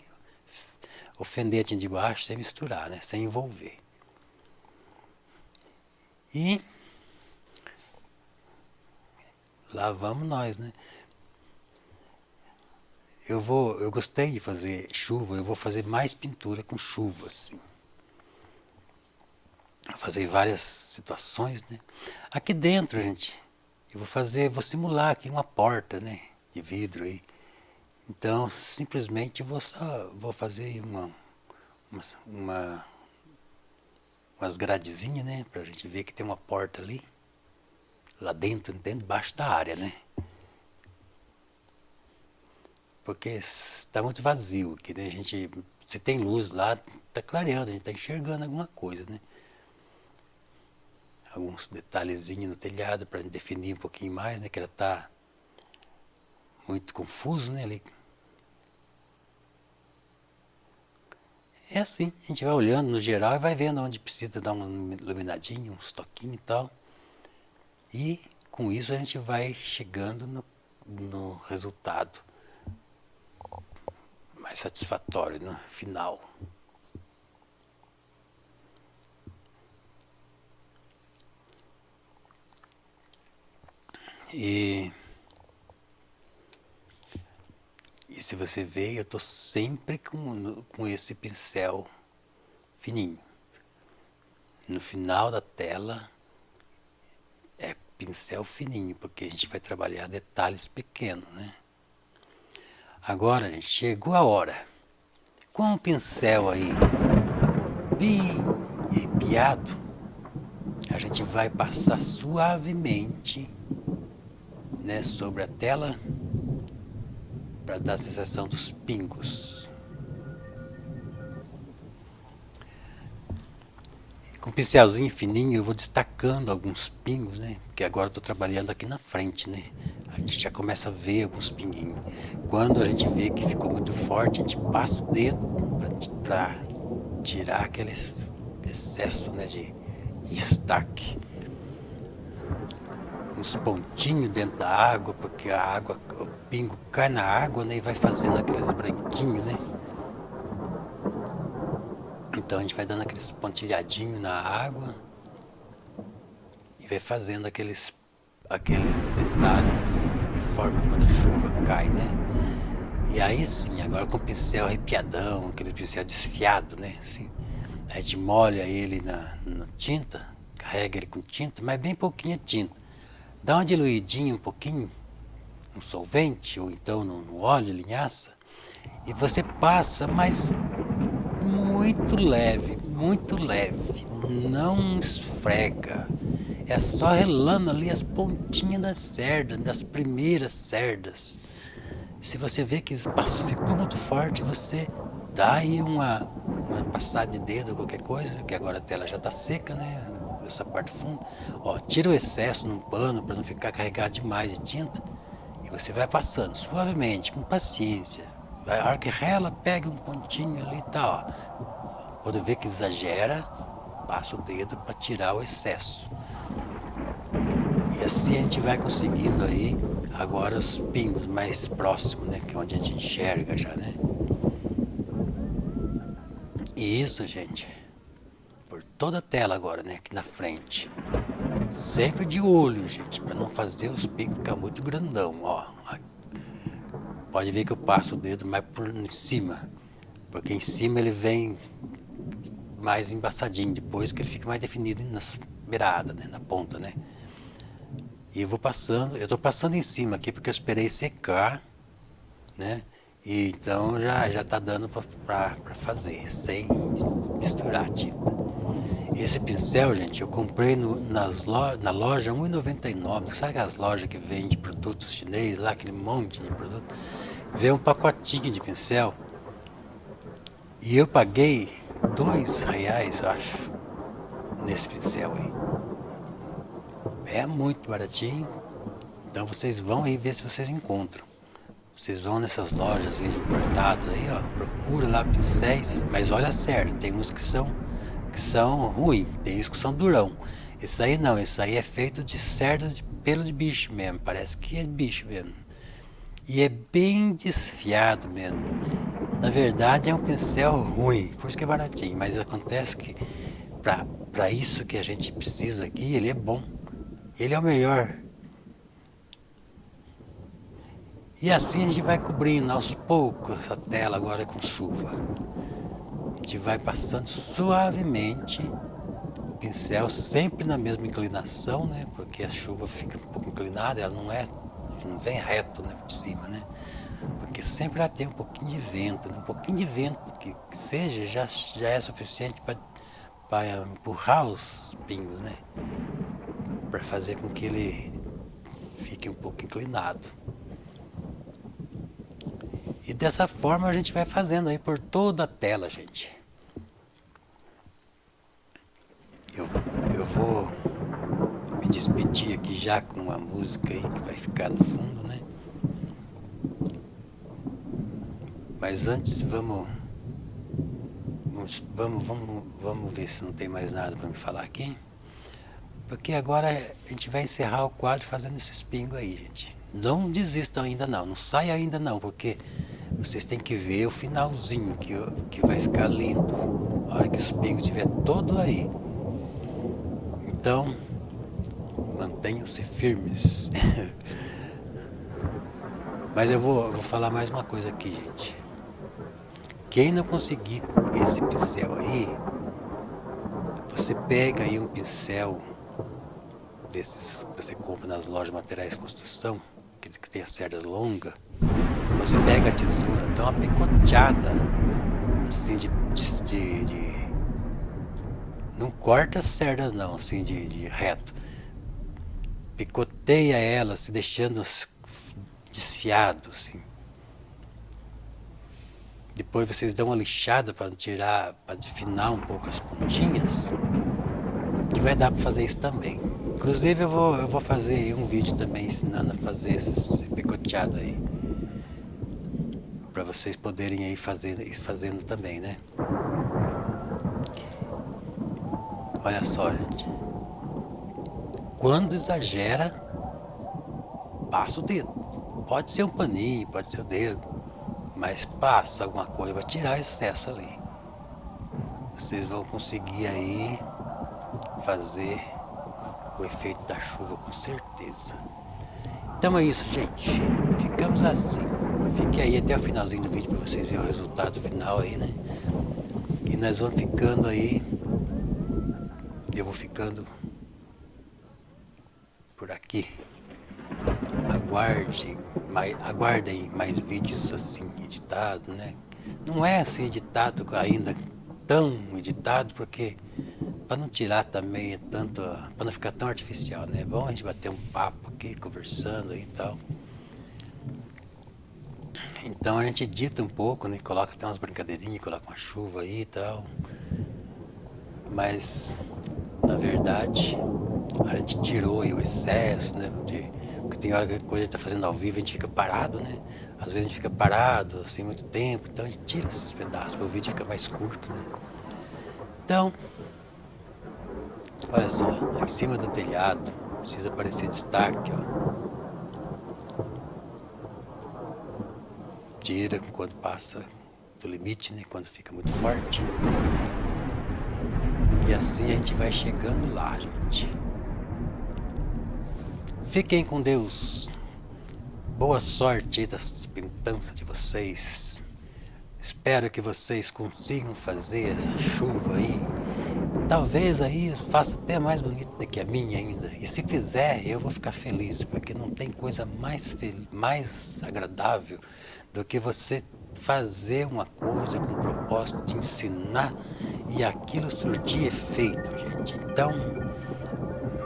Speaker 1: ofender a tinta de baixo, sem misturar, né? Sem envolver. E lá vamos nós, né? Eu gostei de fazer chuva, eu vou fazer mais pintura com chuva, assim. Vou fazer várias situações, né? Aqui dentro, gente, vou simular aqui uma porta, né? De vidro aí. Então, simplesmente vou fazer uma, umas gradezinhas, né? Pra gente ver que tem uma porta ali. Lá dentro, debaixo da área, né? Porque está muito vazio aqui, né? A gente, se tem luz lá, está clareando, a gente está enxergando alguma coisa, né? Alguns detalhezinhos no telhado para definir um pouquinho mais, né? Que ela está muito confuso, né? Ali. É assim, a gente vai olhando no geral e vai vendo onde precisa dar uma iluminadinha, uns toquinhos e tal. E com isso a gente vai chegando no resultado mais satisfatório no final. E se você ver, eu estou sempre com esse pincel fininho. No final da tela é pincel fininho, porque a gente vai trabalhar detalhes pequenos, né? Agora, gente, chegou a hora. Com o pincel aí bem arrepiado, a gente vai passar suavemente, né, sobre a tela para dar a sensação dos pingos. Com um pincelzinho fininho eu vou destacando alguns pingos, né? Porque agora eu estou trabalhando aqui na frente, né? A gente já começa a ver alguns pinguinhos. Quando a gente vê que ficou muito forte, a gente passa o dedo para para tirar aquele excesso, né, de destaque. Uns pontinhos dentro da água, porque a água, o pingo cai na água, né, e vai fazendo aqueles branquinhos, né? Então a gente vai dando aqueles pontilhadinhos na água e vai fazendo aqueles detalhes assim, de forma quando a chuva cai, né? E aí sim, agora com o pincel arrepiadão, aquele pincel desfiado, né? Assim, a gente molha ele na tinta, carrega ele com tinta, mas bem pouquinha tinta. Dá uma diluidinha um pouquinho no solvente ou então no óleo de linhaça e você passa, mas muito leve, não esfrega. É só relando ali as pontinhas das cerdas, das primeiras cerdas. Se você vê que o espaço ficou muito forte, você dá aí uma passada de dedo, qualquer coisa, que agora a tela já está seca, né? Essa parte do fundo. Ó, tira o excesso num pano para não ficar carregado demais de tinta. E você vai passando suavemente, com paciência. A hora que rela, pega um pontinho ali e tá, ó. Quando vê que exagera, passa o dedo para tirar o excesso. E assim a gente vai conseguindo aí agora os pingos mais próximos, né? Que é onde a gente enxerga já, né? E isso, gente, por toda a tela agora, né? Aqui na frente. Sempre de olho, gente, para não fazer os pingos ficar muito grandão, ó. Pode ver que eu passo o dedo mais por cima, porque em cima ele vem mais embaçadinho, depois que ele fica mais definido nas beiradas, né? Na ponta, né? E eu vou passando, eu tô passando em cima aqui porque eu esperei secar, né? E então já tá dando pra fazer, sem misturar a tinta. Esse pincel, gente, eu comprei na loja R$1,99. Sabe aquelas lojas que vende produtos chineses lá, aquele monte de produto? Veio um pacotinho de pincel e eu paguei R$2, eu acho, nesse pincel aí. É muito baratinho. Então vocês vão aí ver se vocês encontram. Vocês vão nessas lojas aí de importados aí, ó, procura lá pincéis, mas olha certo, tem uns que são ruins, tem uns que são durão. Esse aí não, esse aí é feito de cerda de pelo de bicho mesmo, parece que é bicho mesmo. E é bem desfiado mesmo. Na verdade é um pincel ruim, por isso que é baratinho, mas acontece que para isso que a gente precisa aqui, ele é bom. Ele é o melhor. E assim a gente vai cobrindo aos poucos essa tela agora com chuva. A gente vai passando suavemente o pincel, sempre na mesma inclinação, né? Porque a chuva fica um pouco inclinada, ela não vem reto, né, por cima, né? Porque sempre ela tem um pouquinho de vento, né? Um pouquinho de vento que seja já é suficiente para empurrar os pingos, né? Para fazer com que ele fique um pouco inclinado. E dessa forma a gente vai fazendo aí por toda a tela, gente. Eu vou me despedir aqui já com uma música aí que vai ficar no fundo, né? Mas antes vamos ver se não tem mais nada para me falar aqui. Porque agora a gente vai encerrar o quadro fazendo esses pingos aí, gente. Não desistam ainda não, não saia ainda não, porque vocês têm que ver o finalzinho que vai ficar lindo. A hora que os pingos estiver todo aí. Então, mantenham-se firmes. Mas eu vou falar mais uma coisa aqui, gente. Quem não conseguir esse pincel aí, você pega aí um pincel desses que você compra nas lojas de materiais de construção, que tem a cerda longa. Você pega a tesoura, dá uma picoteada, assim, não corta as cerdas não, assim, de reto. Picoteia ela, se deixando desfiado, assim. Depois vocês dão uma lixada para tirar, para afinar um pouco as pontinhas, que vai dar para fazer isso também. Inclusive eu vou fazer um vídeo também ensinando a fazer esses picoteados aí, para vocês poderem ir fazendo também, né? Olha só, gente. Quando exagera, passa o dedo. Pode ser um paninho, pode ser o dedo, mas passa alguma coisa para tirar o excesso ali. Vocês vão conseguir aí fazer o efeito da chuva com certeza. Então é isso, gente. Ficamos assim. Fique aí até o finalzinho do vídeo para vocês verem o resultado final aí, né? E nós vamos ficando aí. Eu vou ficando por aqui. Aguardem mais vídeos assim, editados, né? Não é assim editado ainda, tão editado, porque para não tirar também tanto, para não ficar tão artificial, né? É bom a gente bater um papo aqui, conversando aí e tal. Então a gente edita um pouco, né? Coloca até umas brincadeirinhas, coloca uma chuva aí e tal. Mas, na verdade, a gente tirou aí o excesso, né? Porque tem hora que a coisa está fazendo ao vivo, a gente fica parado, né? Às vezes a gente fica parado, assim, muito tempo. Então a gente tira esses pedaços, para o vídeo ficar mais curto, né? Então, olha só, lá em cima do telhado, precisa aparecer destaque, ó. Tira quando passa do limite, né? Quando fica muito forte. E assim a gente vai chegando lá, gente. Fiquem com Deus. Boa sorte aí das pintanças de vocês. Espero que vocês consigam fazer essa chuva aí. Talvez aí faça até mais bonito do que a minha ainda. E se fizer, eu vou ficar feliz, porque não tem coisa mais agradável do que você fazer uma coisa com o propósito de ensinar e aquilo surtir efeito, gente. Então,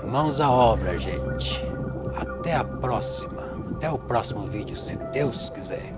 Speaker 1: mãos à obra, gente. Até a próxima. Até o próximo vídeo, se Deus quiser.